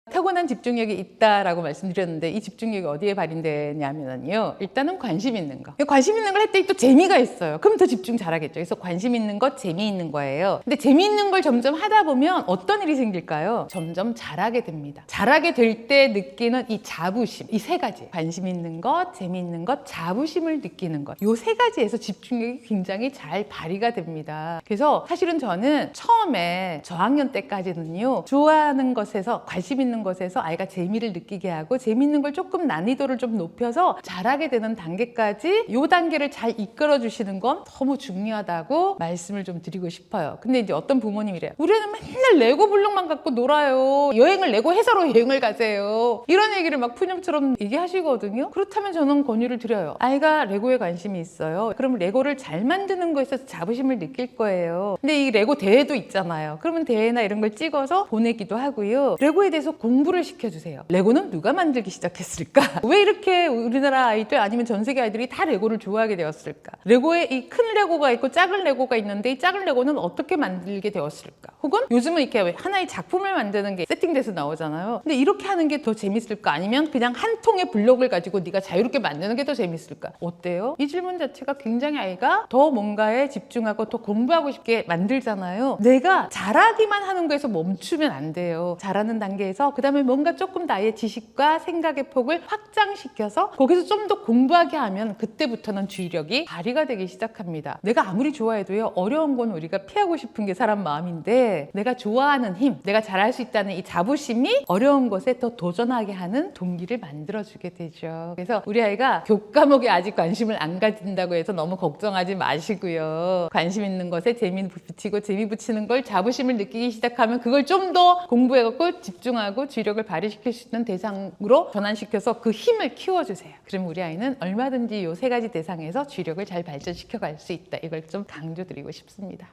타고난 집중력이 있다라고 말씀드렸는데 이 집중력이 어디에 발휘되냐면요, 일단은 관심 있는 거. 관심 있는 걸 했더니 또 재미가 있어요. 그럼 더 집중 잘하겠죠. 그래서 관심 있는 것, 재미있는 거예요. 근데 재미있는 걸 점점 하다 보면 어떤 일이 생길까요? 점점 잘하게 됩니다. 잘하게 될 때 느끼는 이 자부심, 이 세 가지, 관심 있는 것, 재미있는 것, 자부심을 느끼는 것, 이 세 가지에서 집중력이 굉장히 잘 발휘가 됩니다. 그래서 사실은 저는 처음에 저학년 때까지는요, 좋아하는 것에서, 관심 있는 것에서 아이가 재미를 느끼게 하고 재미있는 걸 조금 난이도를 좀 높여서 잘하게 되는 단계까지, 이 단계를 잘 이끌어 주시는 건 너무 중요하다고 말씀을 좀 드리고 싶어요. 근데 이제 어떤 부모님이 이래요. 우리는 맨날 레고 블록만 갖고 놀아요. 여행을 레고 회사로 여행을 가세요. 이런 얘기를 막 푸념처럼 얘기하시거든요. 그렇다면 저는 권유를 드려요. 아이가 레고에 관심이 있어요. 그럼 레고를 잘 만드는 거에서 자부심을 느낄 거예요. 근데 이 레고 대회도 있잖아요. 그러면 대회나 이런 걸 찍어서 보내기도 하고요. 레고에 대해서 공부를 시켜주세요. 레고는 누가 만들기 시작했을까? 왜 이렇게 우리나라 아이들 아니면 전 세계 아이들이 다 레고를 좋아하게 되었을까? 레고에 이 큰 레고가 있고 작은 레고가 있는데 이 작은 레고는 어떻게 만들게 되었을까? 혹은 요즘은 이렇게 하나의 작품을 만드는 게 세팅돼서 나오잖아요. 근데 이렇게 하는 게 더 재밌을까? 아니면 그냥 한 통의 블록을 가지고 네가 자유롭게 만드는 게 더 재밌을까? 어때요? 이 질문 자체가 굉장히 아이가 더 뭔가에 집중하고 더 공부하고 싶게 만들잖아요. 내가 잘하기만 하는 거에서 멈추면 안 돼요. 잘하는 단계에서 그 다음에 뭔가 조금 나의 지식과 생각의 폭을 확장시켜서 거기서 좀 더 공부하게 하면 그때부터는 주의력이 발휘가 되기 시작합니다. 내가 아무리 좋아해도요, 어려운 건 우리가 피하고 싶은 게 사람 마음인데, 내가 좋아하는 힘, 내가 잘할 수 있다는 이 자부심이 어려운 것에 더 도전하게 하는 동기를 만들어주게 되죠. 그래서 우리 아이가 교과목에 아직 관심을 안 가진다고 해서 너무 걱정하지 마시고요. 관심 있는 것에 재미 붙이고 재미 붙이는 걸 자부심을 느끼기 시작하면 그걸 좀 더 공부해갖고 집중하고 주의력을 발휘시킬 수 있는 대상으로 전환시켜서 그 힘을 키워주세요. 그럼 우리 아이는 얼마든지 이 세 가지 대상에서 주의력을 잘 발전시켜 갈 수 있다. 이걸 좀 강조드리고 싶습니다.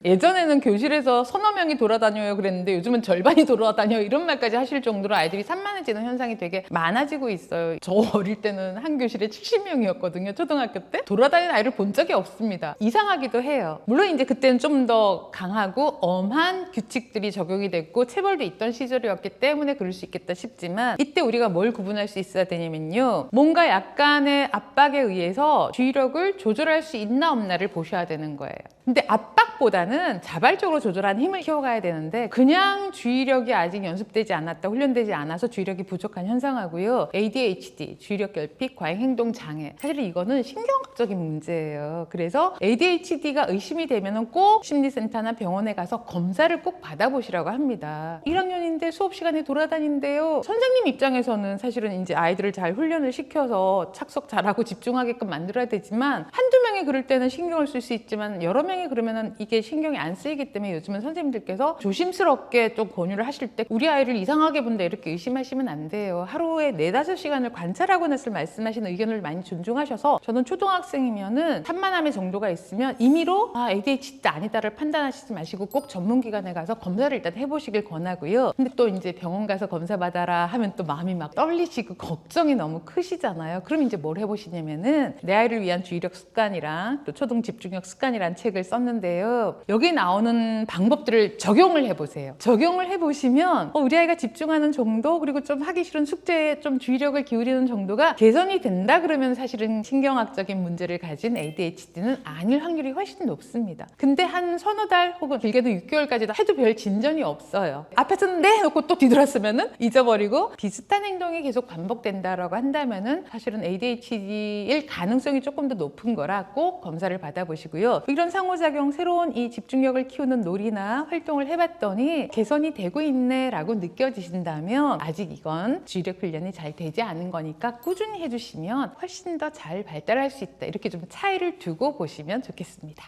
예전에는 교실에서 서너 명이 돌아다녀요 그랬는데 요즘은 절반이 돌아다녀요, 이런 말까지 하실 정도로 아이들이 산만해지는 현상이 되게 많아지고 있어요. 저 어릴 때는 한 교실에 70명이었거든요. 초등학교 때. 돌아다니는 아이를 본 적이 없습니다. 이상하기도 해요. 물론 이제 그때는 좀 더 강하고 엄한 규칙들이 적용이 됐고 체벌도 있던 시절이었기 때문에 그럴 수 있겠다 싶지만, 이때 우리가 뭘 구분할 수 있어야 되냐면요, 뭔가 약간의 압박에 의해서 주의력을 조절할 수 있나 없나를 보셔야 되는 거예요. 근데 압박보다는 자발적으로 조절한 힘을 키워가야 되는데, 그냥 주의력이 아직 연습되지 않았다, 훈련되지 않아서 주의력이 부족한 현상하고요, ADHD, 주의력 결핍, 과잉행동 장애, 사실 이거는 신경학적인 문제예요. 그래서 ADHD가 의심이 되면 꼭 심리센터나 병원에 가서 검사를 꼭 받아보시라고 합니다. 1학년인데 수업 시간에 돌아다닌대요. 선생님 입장에서는 사실은 이제 아이들을 잘 훈련을 시켜서 착석 잘하고 집중하게끔 만들어야 되지만, 한두 명이 그럴 때는 신경을 쓸 수 있지만 여러 명이 그러면은 이게 신경이 안 쓰이기 때문에 요즘은 선생님들께서 조심스럽게 좀 권유를 하실 때 우리 아이를 이상하게 본다 이렇게 의심하시면 안 돼요. 하루에 4-5시간을 관찰하고 나서 말씀하시는 의견을 많이 존중하셔서, 저는 초등학생이면은 산만함의 정도가 있으면 임의로 ADHD 아니다를 판단하시지 마시고 꼭 전문기관에 가서 검사를 일단 해보시길 권하고요. 근데 또 이제 병원 가서 검사 받아라 하면 또 마음이 막 떨리시고 걱정이 너무 크시잖아요. 그럼 이제 뭘 해보시냐면은 내 아이를 위한 주의력 습관이랑 집중력이랑 또 초등 집중력 습관이라는 책을 썼는데요. 여기 나오는 방법들을 적용을 해보세요. 적용을 해보시면 우리 아이가 집중하는 정도, 그리고 좀 하기 싫은 숙제에 좀 주의력을 기울이는 정도가 개선이 된다 그러면 사실은 신경학적인 문제를 가진 ADHD는 아닐 확률이 훨씬 높습니다. 근데 한 서너 달 혹은 길게도 6개월까지 해도 별 진전이 없어요. 앞에서는 네! 놓고 또 뒤돌았으면은 잊어버리고 비슷한 행동이 계속 반복된다라고 한다면은 사실은 ADHD일 가능성이 조금 더 높은 거라 꼭 검사를 받아보시고요. 이런 상호작용, 새로운 이 집중력을 키우는 놀이나 활동을 해봤더니 개선이 되고 있네라고 느껴지신다면 아직 이건 주의력 훈련이 잘 되지 않은 거니까 꾸준히 해주시면 훨씬 더 잘 발달할 수 있다. 이렇게 좀 차이를 두고 보시면 좋겠습니다.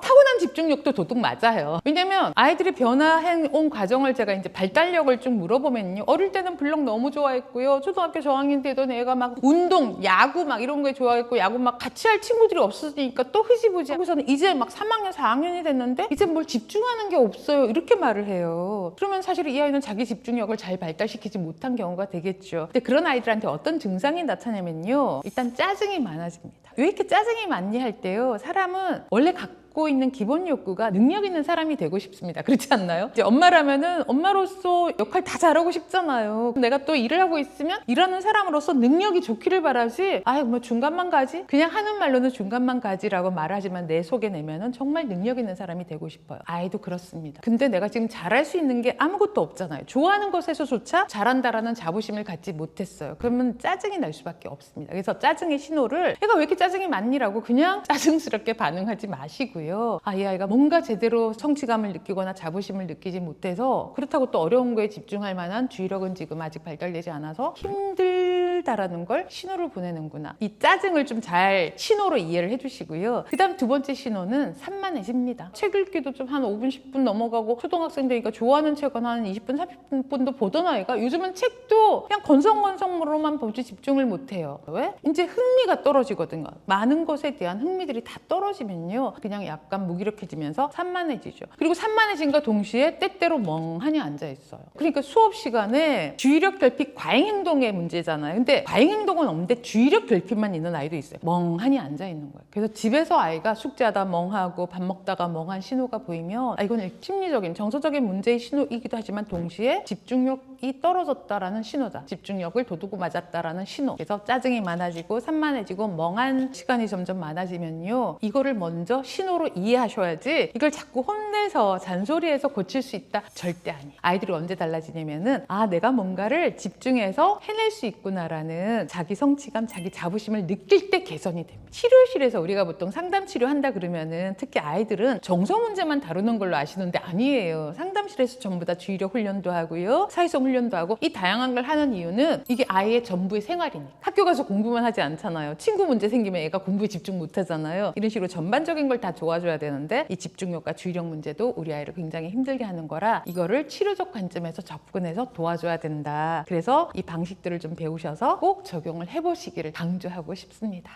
타고난 집중력도 도둑 맞아요. 왜냐면 아이들이 변화해 온 과정을 제가 이제 발달력을 좀 물어보면요. 어릴 때는 블록 너무 좋아했고요. 초등학교 저학년 때도 애가 막 운동, 야구 막 이런 거에 좋아했고, 야구 막 같이 할 친구들이 없으니까 또 흐지부지 하고서는 이제 막 3학년, 4학년이 됐는데 이제 뭘 집중하는 게 없어요. 이렇게 말을 해요. 그러면 사실 이 아이는 자기 집중력을 잘 발달시키지 못한 경우가 되겠죠. 근데 그런 아이들한테 어떤 증상이 나타나면요. 일단 짜증이 많아집니다. 왜 이렇게 짜증이 많니 할 때요. 사람은 원래 갖고 있는 기본 욕구가 능력 있는 사람이 되고 싶습니다. 그렇지 않나요? 이제 엄마라면은 엄마로서 역할 다 잘하고 싶잖아요. 내가 또 일을 하고 있으면 일하는 사람으로서 능력이 좋기를 바라지, 뭐 중간만 가지? 그냥 하는 말로는 중간만 가지라고 말하지만 내 속에 내면은 정말 능력 있는 사람이 되고 싶어요. 아이도 그렇습니다. 근데 내가 지금 잘할 수 있는 게 아무것도 없잖아요. 좋아하는 것에서조차 잘한다라는 자부심을 갖지 못했어요. 그러면 짜증이 날 수밖에 없습니다. 그래서 짜증의 신호를 얘가 왜 이렇게 짜증이 많니라고 그냥 짜증스럽게 반응하지 마시고요. 이 아이가 뭔가 제대로 성취감을 느끼거나 자부심을 느끼지 못해서, 그렇다고 또 어려운 거에 집중할 만한 주의력은 지금 아직 발달되지 않아서 힘들다라는 걸 신호를 보내는구나. 이 짜증을 좀 잘 신호로 이해를 해주시고요. 그 다음 두 번째 신호는 산만해집니다. 책 읽기도 좀 한 5분, 10분 넘어가고, 초등학생 되니까 좋아하는 책은 한 20분, 30분도 보던 아이가 요즘은 책도 그냥 건성건성으로만 보지 집중을 못해요. 왜? 이제 흥미가 떨어지거든요. 많은 것에 대한 흥미들이 다 떨어지면요. 그냥 약간 무기력해지면서 산만해지죠. 그리고 산만해진과 동시에 때때로 멍하니 앉아있어요. 그러니까 수업 시간에 주의력 결핍 과잉행동의 문제잖아요. 근데 과잉행동은 없는데 주의력 결핍만 있는 아이도 있어요. 멍하니 앉아있는 거예요. 그래서 집에서 아이가 숙제하다 멍하고 밥 먹다가 멍한 신호가 보이면 이건 심리적인, 정서적인 문제의 신호이기도 하지만 동시에 집중력이 떨어졌다라는 신호다. 집중력을 도두고 맞았다라는 신호. 그래서 짜증이 많아지고 산만해지고 멍한 시간이 점점 많아지면요. 이거를 먼저 신호로 이해하셔야지 이걸 자꾸 혼내서 잔소리해서 고칠 수 있다? 절대 아니에요. 아이들이 언제 달라지냐면은 내가 뭔가를 집중해서 해낼 수 있구나라는 자기 성취감, 자기 자부심을 느낄 때 개선이 됩니다. 치료실에서 우리가 보통 상담 치료한다 그러면은 특히 아이들은 정서 문제만 다루는 걸로 아시는데 아니에요. 상담실에서 전부 다 주의력 훈련도 하고요. 사회성 훈련도 하고, 이 다양한 걸 하는 이유는 이게 아이의 전부의 생활이니까. 학교 가서 공부만 하지 않잖아요. 친구 문제 생기면 애가 공부에 집중 못 하잖아요. 이런 식으로 전반적인 걸 다 도와줘야 되는데 이 집중력과 주의력 문제도 우리 아이를 굉장히 힘들게 하는 거라 이거를 치료적 관점에서 접근해서 도와줘야 된다. 그래서 이 방식들을 좀 배우셔서 꼭 적용을 해보시기를 강조하고 싶습니다.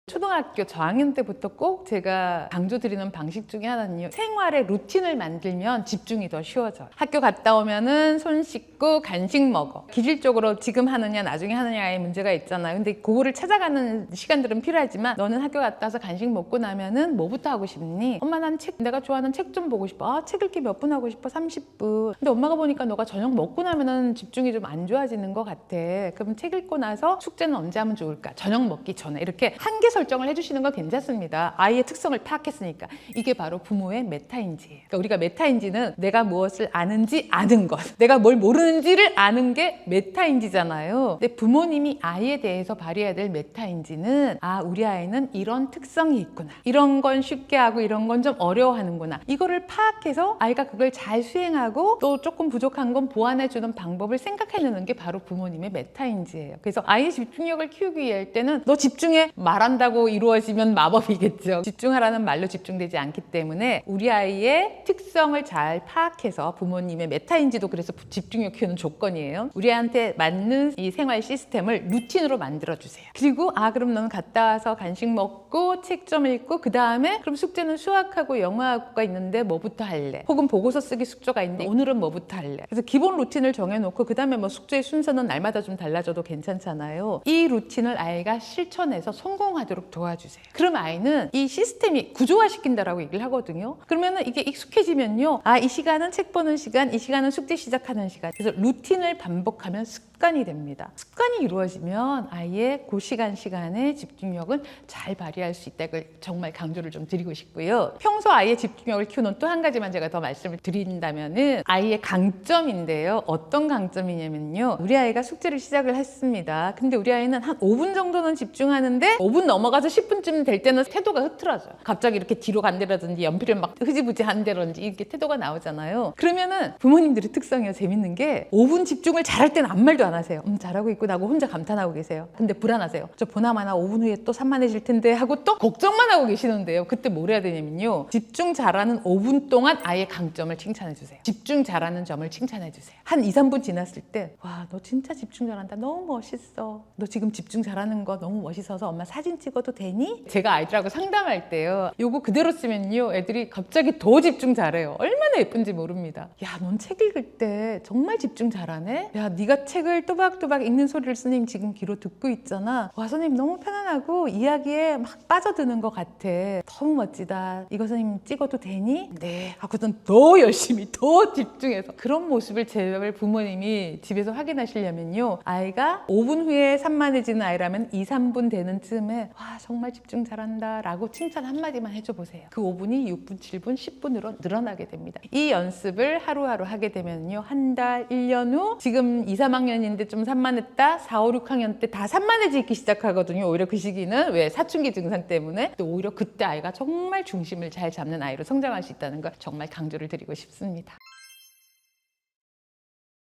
초등학교 저학년 때부터 꼭 제가 강조드리는 방식 중에 하나는요. 생활의 루틴을 만들면 집중이 더 쉬워져요. 학교 갔다 오면은 손 씻고 간식 먹어. 기질적으로 지금 하느냐 나중에 하느냐의 문제가 있잖아요. 근데 그거를 찾아가는 시간들은 필요하지만 너는 학교 갔다 와서 간식 먹고 나면은 뭐부터 하고 싶니? 엄마 난 책, 내가 좋아하는 책 좀 보고 싶어. 책 읽기 몇 분 하고 싶어? 30분. 근데 엄마가 보니까 너가 저녁 먹고 나면은 집중이 좀 안 좋아지는 것 같아. 그럼 책 읽고 나서 숙제는 언제 하면 좋을까? 저녁 먹기 전에. 이렇게 한계 설정을 해주시는 건 괜찮습니다. 아이의 특성을 파악했으니까. 이게 바로 부모의 메타인지예요. 그러니까 우리가 메타인지는 내가 무엇을 아는지 아는 것, 내가 뭘 모르는지를 아는 게 메타인지잖아요. 근데 부모님이 아이에 대해서 발휘해야 될 메타인지는 우리 아이는 이런 특성이 있구나. 이런 건 쉽게 하고 이런 건 좀 어려워하는구나. 이거를 파악해서 아이가 그걸 잘 수행하고 또 조금 부족한 건 보완해주는 방법을 생각해내는 게 바로 부모님의 메타인지예요. 그래서 아이의 집중력을 키우기 위해 할 때는 너 집중해 말한다 집중하라고 이루어지면 마법이겠죠. 집중하라는 말로 집중되지 않기 때문에 우리 아이의 특성을 잘 파악해서 부모님의 메타인지도 그래서 집중력 키우는 조건이에요. 우리 아이한테 맞는 이 생활 시스템을 루틴으로 만들어주세요. 그리고 그럼 너는 갔다 와서 간식 먹고 책 좀 읽고 그 다음에 그럼 숙제는 수학하고 영어학과 있는데 뭐부터 할래? 혹은 보고서 쓰기 숙제가 있는데 오늘은 뭐부터 할래? 그래서 기본 루틴을 정해놓고 그 다음에 뭐 숙제의 순서는 날마다 좀 달라져도 괜찮잖아요. 이 루틴을 아이가 실천해서 성공하도록 도와주세요. 그럼 아이는 이 시스템이 구조화시킨다라고 얘기를 하거든요. 그러면은 이게 익숙해지면요. 이 시간은 책 보는 시간, 이 시간은 숙제 시작하는 시간. 그래서 루틴을 반복하면 습관이 됩니다. 습관이 이루어지면 아이의 그 시간에 집중력은 잘 발휘할 수 있다고 정말 강조를 좀 드리고 싶고요. 평소 아이의 집중력을 키우는 또 한 가지만 제가 더 말씀을 드린다면은 아이의 강점인데요. 어떤 강점이냐면요. 우리 아이가 숙제를 시작을 했습니다. 근데 우리 아이는 한 5분 정도는 집중하는데 5분 넘어가서 10분쯤 될 때는 태도가 흐트러져요. 갑자기 이렇게 뒤로 간다든지 연필을 막 흐지부지 한다든지 이렇게 태도가 나오잖아요. 그러면은 부모님들의 특성이요. 재밌는 게 5분 집중을 잘할 때는 아무 말도 안 하세요. 잘하고 있구나 하고 혼자 감탄하고 계세요. 근데 불안하세요. 저 보나마나 5분 후에 또 산만해질 텐데 하고 또 걱정만 하고 계시는데요. 그때 뭘 해야 되냐면요. 집중 잘하는 5분 동안 아이의 강점을 칭찬해 주세요. 집중 잘하는 점을 칭찬해 주세요. 한 2, 3분 지났을 때 와, 너 진짜 집중 잘한다. 너무 멋있어. 너 지금 집중 잘하는 거 너무 멋있어서 엄마 사진 찍어도 되니? 제가 아이들하고 상담할 때요. 요거 그대로 쓰면요. 애들이 갑자기 더 집중 잘해요. 얼마나 예쁜지 모릅니다. 야, 넌 책 읽을 때 정말 집중 잘하네? 야, 네가 책을 또박또박 읽는 소리를 선생님 지금 귀로 듣고 있잖아. 와, 선생님 너무 편안하고 이야기에 막 빠져드는 것 같아. 너무 멋지다. 이거 선생님 찍어도 되니? 네. 하고선 더 열심히 더 집중해서 그런 모습을 제발 부모님이 집에서 확인하시려면요. 아이가 5분 후에 산만해지는 아이라면 2, 3분 되는 쯤에 와, 정말 집중 잘한다 라고 칭찬 한마디만 해줘 보세요. 그 5분이 6분, 7분, 10분으로 늘어나게 됩니다. 이 연습을 하루하루 하게 되면요. 한 달, 1년 후 지금 2, 3학년인데 좀 산만했다. 4, 5, 6학년 때 다 산만해지기 시작하거든요. 오히려 그 시기는 왜 사춘기 증상 때문에 또 오히려 그때 아이가 정말 중심을 잘 잡는 아이로 성장할 수 있다는 걸 정말 강조를 드리고 싶습니다.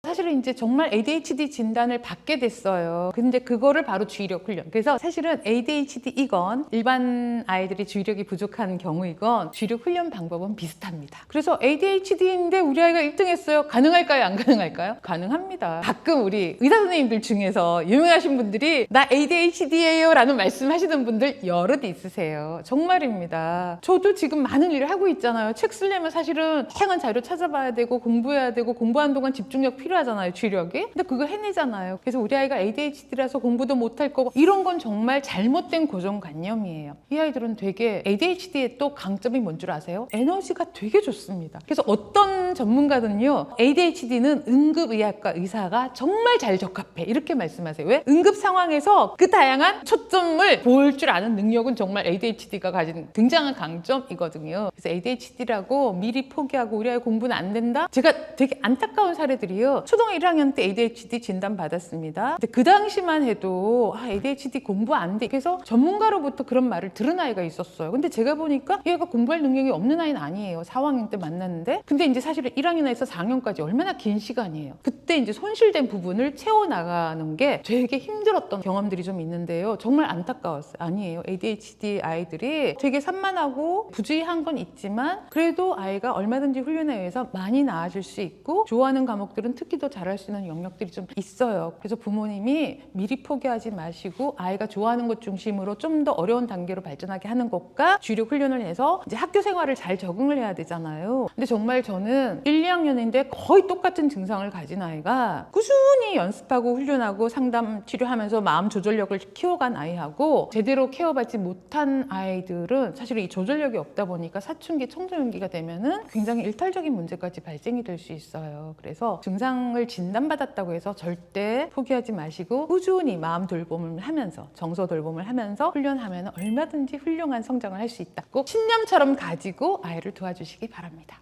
사실은 이제 정말 ADHD 진단을 받게 됐어요. 근데 그거를 바로 주의력 훈련. 그래서 사실은 ADHD이건 일반 아이들이 주의력이 부족한 경우이건 주의력 훈련 방법은 비슷합니다. 그래서 ADHD인데 우리 아이가 1등 했어요. 가능할까요? 안 가능할까요? 가능합니다. 가끔 우리 의사 선생님들 중에서 유명하신 분들이 나 ADHD예요 라는 말씀하시는 분들 여럿 있으세요. 정말입니다. 저도 지금 많은 일을 하고 있잖아요. 책 쓰려면 사실은 다양한 자료 찾아봐야 되고 공부해야 되고 공부하는 동안 집중력 필요하잖아요. 주력이. 근데 그거 해내잖아요. 그래서 우리 아이가 ADHD라서 공부도 못할 거고 이런 건 정말 잘못된 고정관념이에요. 이 아이들은 되게 ADHD의 또 강점이 뭔 줄 아세요? 에너지가 되게 좋습니다. 그래서 어떤 전문가들은요. ADHD는 응급의학과 의사가 정말 잘 적합해. 이렇게 말씀하세요. 왜? 응급 상황에서 그 다양한 초점을 볼 줄 아는 능력은 정말 ADHD가 가진 굉장한 강점이거든요. 그래서 ADHD라고 미리 포기하고 우리 아이 공부는 안 된다? 제가 되게 안타까운 사례들이요. 초등 1학년 때 ADHD 진단 받았습니다. 근데 그 당시만 해도 ADHD 공부 안 돼. 그래서 전문가로부터 그런 말을 들은 아이가 있었어요. 근데 제가 보니까 얘가 공부할 능력이 없는 아이는 아니에요. 4학년 때 만났는데. 근데 이제 사실은 1학년에서 4학년까지 얼마나 긴 시간이에요. 그때 이제 손실된 부분을 채워나가는 게 되게 힘들었던 경험들이 좀 있는데요. 정말 안타까웠어요. 아니에요. ADHD 아이들이 되게 산만하고 부주의한 건 있지만 그래도 아이가 얼마든지 훈련에 의해서 많이 나아질 수 있고 좋아하는 과목들은 특히 더 잘할 수 있는 영역들이 좀 있어요. 그래서 부모님이 미리 포기하지 마시고 아이가 좋아하는 것 중심으로 좀 더 어려운 단계로 발전하게 하는 것과 주력 훈련을 해서 이제 학교 생활을 잘 적응을 해야 되잖아요. 근데 정말 저는 1, 2학년인데 거의 똑같은 증상을 가진 아이가 꾸준히 연습하고 훈련하고 상담 치료하면서 마음 조절력을 키워간 아이하고 제대로 케어받지 못한 아이들은 사실 이 조절력이 없다 보니까 사춘기, 청소년기가 되면은 굉장히 일탈적인 문제까지 발생이 될 수 있어요. 그래서 증상을 진단받았다고 해서 절대 포기하지 마시고 꾸준히 마음 돌봄을 하면서 정서 돌봄을 하면서 훈련하면 얼마든지 훌륭한 성장을 할 수 있다. 꼭 신념처럼 가지고 아이를 도와주시기 바랍니다.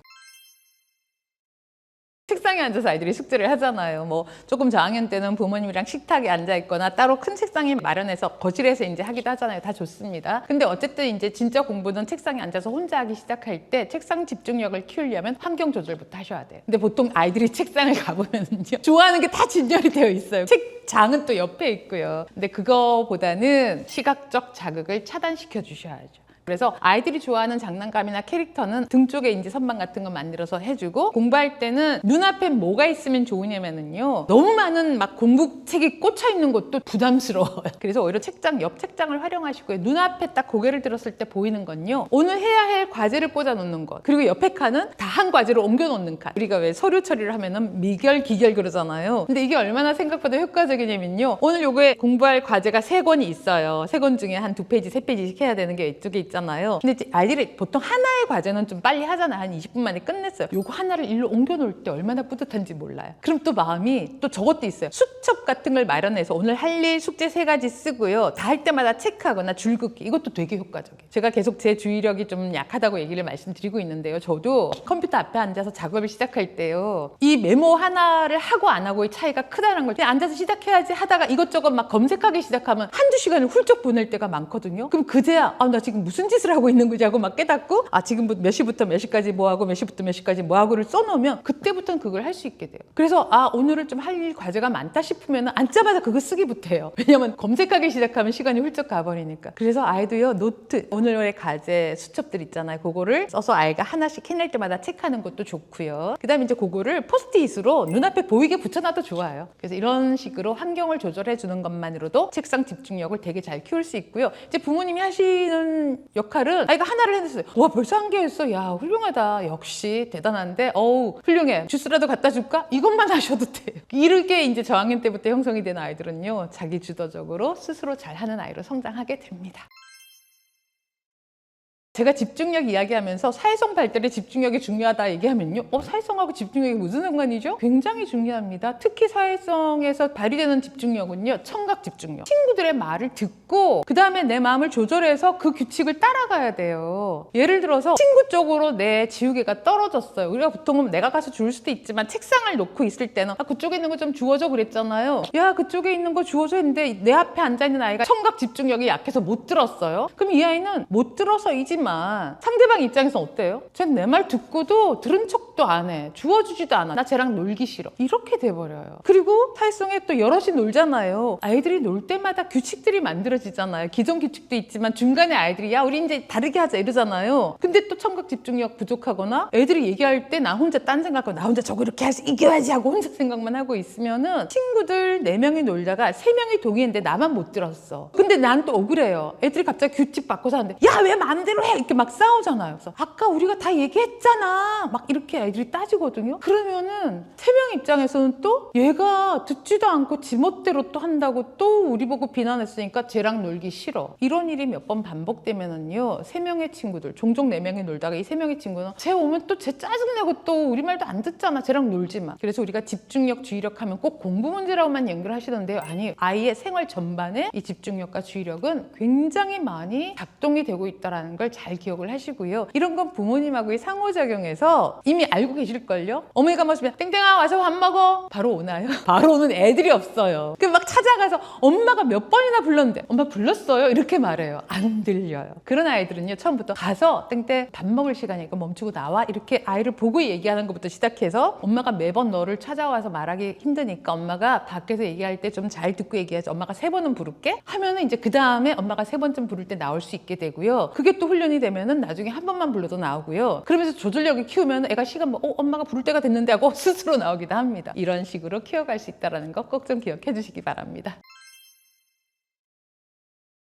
책상에 앉아서 아이들이 숙제를 하잖아요. 뭐 조금 저학년 때는 부모님이랑 식탁에 앉아 있거나 따로 큰 책상에 마련해서 거실에서 이제 하기도 하잖아요. 다 좋습니다. 근데 어쨌든 이제 진짜 공부는 책상에 앉아서 혼자 하기 시작할 때 책상 집중력을 키우려면 환경 조절부터 하셔야 돼요. 근데 보통 아이들이 책상을 가보면요. 좋아하는 게 다 진열이 되어 있어요. 책 책장은 또 옆에 있고요. 근데 그거보다는 시각적 자극을 차단시켜 주셔야죠. 그래서 아이들이 좋아하는 장난감이나 캐릭터는 등 쪽에 이제 선반 같은 거 만들어서 해주고, 공부할 때는 눈앞에 뭐가 있으면 좋으냐면은요, 너무 많은 막 공부책이 꽂혀 있는 것도 부담스러워요. 그래서 오히려 책장, 옆 책장을 활용하시고요. 눈앞에 딱 고개를 들었을 때 보이는 건요, 오늘 해야 할 과제를 꽂아 놓는 것, 그리고 옆에 칸은 다 한 과제를 옮겨 놓는 칸. 우리가 왜 서류 처리를 하면은 미결, 기결 그러잖아요. 근데 이게 얼마나 생각보다 효과적이냐면요, 오늘 요거에 공부할 과제가 3권이 있어요. 3권 중에 한 2페이지, 3페이지씩 해야 되는 게 이쪽에 있잖아요. 근데 이제 아이들이 보통 하나의 과제는 좀 빨리 하잖아요. 한 20분 만에 끝냈어요. 요거 하나를 일로 옮겨 놓을 때 얼마나 뿌듯한지 몰라요. 그럼 또 마음이 또 저것도 있어요. 수첩 같은 걸 마련해서 오늘 할 일 숙제 3가지 쓰고요, 다 할 때마다 체크하거나 줄긋기, 이것도 되게 효과적이에요. 제가 계속 제 주의력이 좀 약하다고 얘기를 말씀드리고 있는데요, 저도 컴퓨터 앞에 앉아서 작업을 시작할 때요, 이 메모 하나를 하고 안 하고의 차이가 크다는 걸, 그냥 앉아서 시작해야지 하다가 이것저것 막 검색하기 시작하면 한두 시간을 훌쩍 보낼 때가 많거든요. 그럼 그제야 나 지금 무슨 짓을 하고 있는 거지 하고 막 깨닫고, 지금 몇 시부터 몇 시까지 뭐 하고 몇 시부터 몇 시까지 뭐 하고를 써놓으면 그때부터는 그걸 할 수 있게 돼요. 그래서 오늘은 좀 할 일 과제가 많다 싶으면 앉자마자 그거 쓰기부터 해요. 왜냐면 검색하기 시작하면 시간이 훌쩍 가버리니까. 그래서 아이도요, 노트, 오늘의 과제 수첩들 있잖아요, 그거를 써서 아이가 하나씩 해낼 때마다 체크하는 것도 좋고요. 그 다음에 이제 그거를 포스트잇으로 눈앞에 보이게 붙여놔도 좋아요. 그래서 이런 식으로 환경을 조절해 주는 것만으로도 책상 집중력을 되게 잘 키울 수 있고요. 이제 부모님이 하시는 역할은, 아이가 하나를 해냈어요. 와, 벌써 한 개 했어. 야, 훌륭하다. 역시 대단한데, 훌륭해. 주스라도 갖다 줄까? 이것만 하셔도 돼요. 이렇게 이제 저학년 때부터 형성이 된 아이들은요, 자기 주도적으로 스스로 잘하는 아이로 성장하게 됩니다. 제가 집중력 이야기하면서 사회성 발달에 집중력이 중요하다 얘기하면요, 사회성하고 집중력이 무슨 상관이죠? 굉장히 중요합니다. 특히 사회성에서 발휘되는 집중력은요, 청각 집중력. 친구들의 말을 듣고 그 다음에 내 마음을 조절해서 그 규칙을 따라가야 돼요. 예를 들어서 친구 쪽으로 내 지우개가 떨어졌어요. 우리가 보통은 내가 가서 주울 수도 있지만, 책상을 놓고 있을 때는 그쪽에 있는 거 좀 주워줘 그랬잖아요. 야, 그쪽에 있는 거 주워줘 했는데 내 앞에 앉아있는 아이가 청각 집중력이 약해서 못 들었어요. 그럼 이 아이는 못 들어서이지만 상대방 입장에서 어때요? 쟤는 내 말 듣고도 들은 척도 안 해. 주워주지도 않아. 나 쟤랑 놀기 싫어. 이렇게 돼버려요. 그리고 사회성에 또 여럿이 놀잖아요. 아이들이 놀 때마다 규칙들이 만들어지잖아요. 기존 규칙도 있지만 중간에 아이들이 야, 우리 이제 다르게 하자 이러잖아요. 근데 또 청각 집중력 부족하거나 애들이 얘기할 때 나 혼자 딴 생각하고 나 혼자 저거 이렇게 해서 이겨야지 하고 혼자 생각만 하고 있으면은 친구들 4명이 놀다가 3명이 동의했는데 나만 못 들었어. 근데 난 또 억울해요. 애들이 갑자기 규칙 바꿔서 하는데 야, 왜 마음대로 해? 이렇게 막 싸우잖아요. 그래서 아까 우리가 다 얘기했잖아. 막 이렇게 애들이 따지거든요. 그러면은 3명 입장에서는 또 얘가 듣지도 않고 지멋대로 또 한다고 또 우리 보고 비난했으니까 쟤랑 놀기 싫어. 이런 일이 몇 번 반복되면은요, 3명의 친구들, 종종 4명이 놀다가 이 3명의 친구는 쟤 오면 또 쟤 짜증내고 또 우리 말도 안 듣잖아. 쟤랑 놀지 마. 그래서 우리가 집중력, 주의력 하면 꼭 공부 문제라고만 연결하시던데요. 아니, 아이의 생활 전반에 이 집중력과 주의력은 굉장히 많이 작동이 되고 있다는 걸 잘 기억을 하시고요. 이런 건 부모님하고의 상호작용에서 이미 알고 계실걸요? 어머니가 마시면 땡땡아 와서 밥 먹어. 바로 오나요? 바로 오는 애들이 없어요. 그 막 찾아가서 엄마가 몇 번이나 불렀는데 엄마 불렀어요? 이렇게 말해요. 안 들려요. 그런 아이들은요, 처음부터 가서 땡땡 밥 먹을 시간이니까 멈추고 나와. 이렇게 아이를 보고 얘기하는 것부터 시작해서, 엄마가 매번 너를 찾아와서 말하기 힘드니까 엄마가 밖에서 얘기할 때 좀 잘 듣고 얘기하지. 엄마가 3번은 부를게 하면은 이제 그 다음에 엄마가 3번쯤 부를 때 나올 수 있게 되고요. 그게 또 훈련이 되면은 나중에 한 번만 불러도 나오고요. 그러면서 조절력을 키우면 애가 시간 엄마가 부를 때가 됐는데 하고 스스로 나오기도 합니다. 이런 식으로 키워갈 수 있다는 거 꼭 좀 기억해 주시기 바랍니다.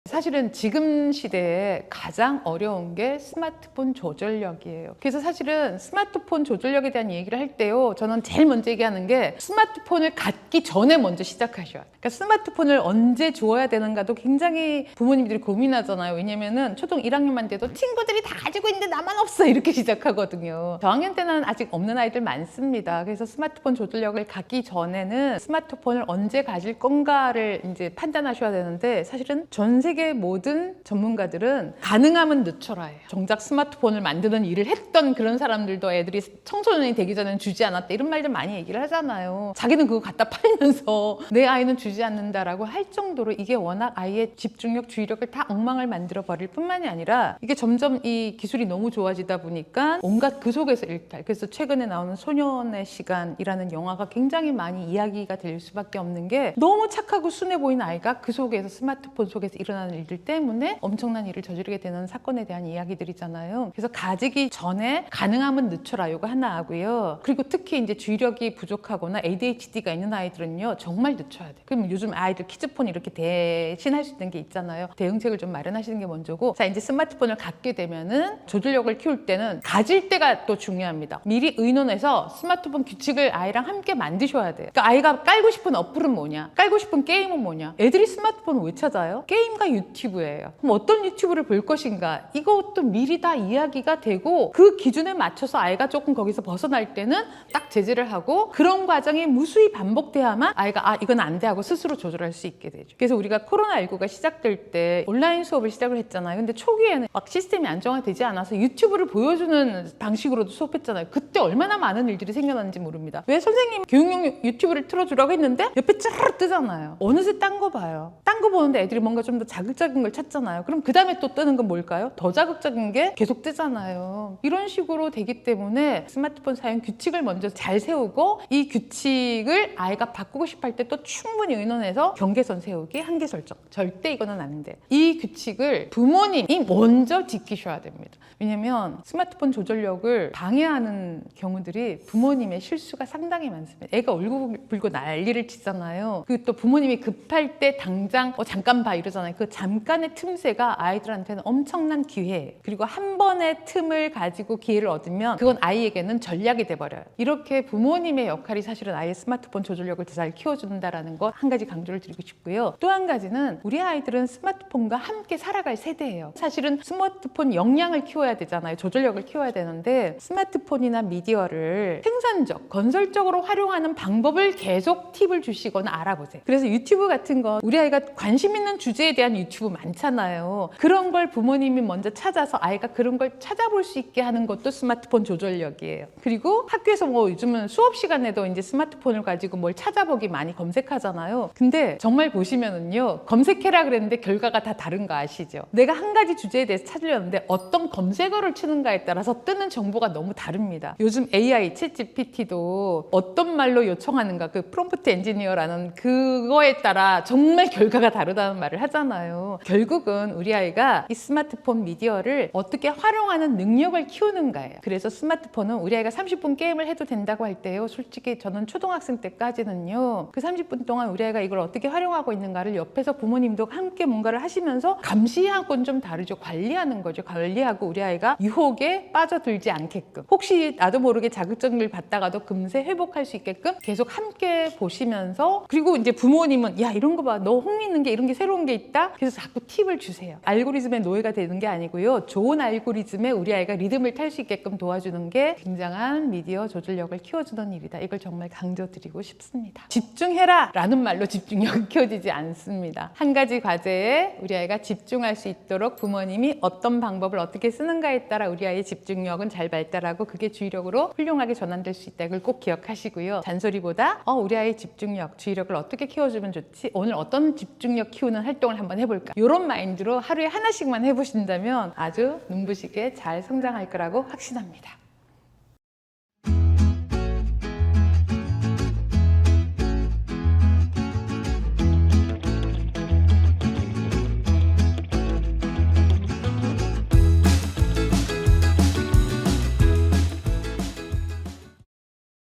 사실은 지금 시대에 가장 어려운 게 스마트폰 조절력이에요. 그래서 사실은 스마트폰 조절력에 대한 얘기를 할 때요, 저는 제일 먼저 얘기하는 게 스마트폰을 갖기 전에 먼저 시작하셔야 돼요. 그러니까 스마트폰을 언제 주어야 되는가도 굉장히 부모님들이 고민하잖아요. 왜냐면은 초등 1학년만 돼도 친구들이 다 가지고 있는데 나만 없어 이렇게 시작하거든요. 저학년 때는 아직 없는 아이들 많습니다. 그래서 스마트폰 조절력을 갖기 전에는 스마트폰을 언제 가질 건가를 이제 판단하셔야 되는데, 사실은 전 세계 미국의 모든 전문가들은 가능하면 늦춰라예요. 정작 스마트폰을 만드는 일을 했던 그런 사람들도 애들이 청소년이 되기 전에는 주지 않았다 이런 말들 많이 얘기를 하잖아요. 자기는 그거 갖다 팔면서 내 아이는 주지 않는다라고 할 정도로 이게 워낙 아이의 집중력, 주의력을 다 엉망을 만들어 버릴 뿐만이 아니라 이게 점점 이 기술이 너무 좋아지다 보니까 온갖 그 속에서 일탈. 그래서 최근에 나오는 소년의 시간이라는 영화가 굉장히 많이 이야기가 될 수밖에 없는 게 너무 착하고 순해 보이는 아이가 그 속에서 스마트폰 속에서 일어나는 일들 때문에 엄청난 일을 저지르게 되는 사건에 대한 이야기들이잖아요. 그래서 가지기 전에 가능하면 늦춰라 이거 하나 하고요. 그리고 특히 이제 주의력이 부족하거나 ADHD가 있는 아이들은요 정말 늦춰야 돼요. 그럼 요즘 아이들 키즈폰 이렇게 대신할 수 있는 게 있잖아요. 대응책을 좀 마련하시는 게 먼저고, 자 이제 스마트폰을 갖게 되면은 조절력을 키울 때는 가질 때가 또 중요합니다. 미리 의논해서 스마트폰 규칙을 아이랑 함께 만드셔야 돼요. 그러니까 아이가 깔고 싶은 어플은 뭐냐, 깔고 싶은 게임은 뭐냐. 애들이 스마트폰을 왜 찾아요? 게임과 유튜브예요. 그럼 어떤 유튜브를 볼 것인가, 이것도 미리 다 이야기가 되고 그 기준에 맞춰서 아이가 조금 거기서 벗어날 때는 딱 제재를 하고, 그런 과정이 무수히 반복돼야만 아이가 아 이건 안 돼 하고 스스로 조절할 수 있게 되죠. 그래서 우리가 코로나19가 시작될 때 온라인 수업을 시작을 했잖아요. 근데 초기에는 막 시스템이 안정화되지 않아서 유튜브를 보여주는 방식으로도 수업했잖아요. 그때 얼마나 많은 일들이 생겨났는지 모릅니다. 왜 선생님이 교육용 유튜브를 틀어주라고 했는데 옆에 쫙 뜨잖아요. 어느새 딴 거 봐요. 딴 거 보는데 애들이 뭔가 좀 더 자극적인 걸 찾잖아요. 그럼 그 다음에 또 뜨는 건 뭘까요? 더 자극적인 게 계속 뜨잖아요. 이런 식으로 되기 때문에 스마트폰 사용 규칙을 먼저 잘 세우고, 이 규칙을 아이가 바꾸고 싶어 할 때 또 충분히 의논해서 경계선 세우기, 한계 설정. 절대 이거는 안 돼. 이 규칙을 부모님이 먼저 지키셔야 됩니다. 왜냐면 스마트폰 조절력을 방해하는 경우들이 부모님의 실수가 상당히 많습니다. 애가 울고 불고 난리를 치잖아요. 그리고 또 부모님이 급할 때 당장 잠깐 봐 이러잖아요. 그 잠깐의 틈새가 아이들한테는 엄청난 기회예요. 그리고 한 번의 틈을 가지고 기회를 얻으면 그건 아이에게는 전략이 돼버려요. 이렇게 부모님의 역할이 사실은 아이의 스마트폰 조절력을 더 잘 키워준다라는 거 한 가지 강조를 드리고 싶고요. 또 한 가지는 우리 아이들은 스마트폰과 함께 살아갈 세대예요. 사실은 스마트폰 역량을 키워야 되잖아요. 조절력을 키워야 되는데 스마트폰이나 미디어를 생산적, 건설적으로 활용하는 방법을 계속 팁을 주시거나 알아보세요. 그래서 유튜브 같은 거 우리 아이가 관심 있는 주제에 대한 유튜브 많잖아요. 그런 걸 부모님이 먼저 찾아서 아이가 그런 걸 찾아볼 수 있게 하는 것도 스마트폰 조절력이에요. 그리고 학교에서 뭐 요즘은 수업 시간에도 이제 스마트폰을 가지고 뭘 찾아보기 많이 검색하잖아요. 근데 정말 보시면은요, 검색해라 그랬는데 결과가 다 다른 거 아시죠? 내가 한 가지 주제에 대해서 찾으려는데 어떤 검색어를 치는가에 따라서 뜨는 정보가 너무 다릅니다. 요즘 AI, 챗GPT도 어떤 말로 요청하는가, 그 프롬프트 엔지니어라는 그거에 따라 정말 결과가 다르다는 말을 하잖아요. 결국은 우리 아이가 이 스마트폰 미디어를 어떻게 활용하는 능력을 키우는가예요. 그래서 스마트폰은 우리 아이가 30분 게임을 해도 된다고 할 때요, 솔직히 저는 초등학생 때까지는요, 그 30분 동안 우리 아이가 이걸 어떻게 활용하고 있는가를 옆에서 부모님도 함께 뭔가를 하시면서 감시하고는 좀 다르죠. 관리하는 거죠. 관리하고 우리 아이가 유혹에 빠져들지 않게끔, 혹시 나도 모르게 자극적인 걸 받다가도 금세 회복할 수 있게끔 계속 함께 보시면서, 그리고 이제 부모님은 야 이런 거 봐, 너 흥미있는 게 이런 게 새로운 게 있다? 그래서 자꾸 팁을 주세요. 알고리즘의 노예가 되는 게 아니고요, 좋은 알고리즘에 우리 아이가 리듬을 탈 수 있게끔 도와주는 게 굉장한 미디어 조절력을 키워주는 일이다. 이걸 정말 강조드리고 싶습니다. 집중해라 라는 말로 집중력이 키워지지 않습니다. 한 가지 과제에 우리 아이가 집중할 수 있도록 부모님이 어떤 방법을 어떻게 쓰는가에 따라 우리 아이의 집중력은 잘 발달하고 그게 주의력으로 훌륭하게 전환될 수 있다. 이걸 꼭 기억하시고요. 잔소리보다 우리 아이의 집중력, 주의력을 어떻게 키워주면 좋지? 오늘 어떤 집중력 키우는 활동을 한번 해볼까? 이런 마인드로 하루에 하나씩만 해보신다면 아주 눈부시게 잘 성장할 거라고 확신합니다.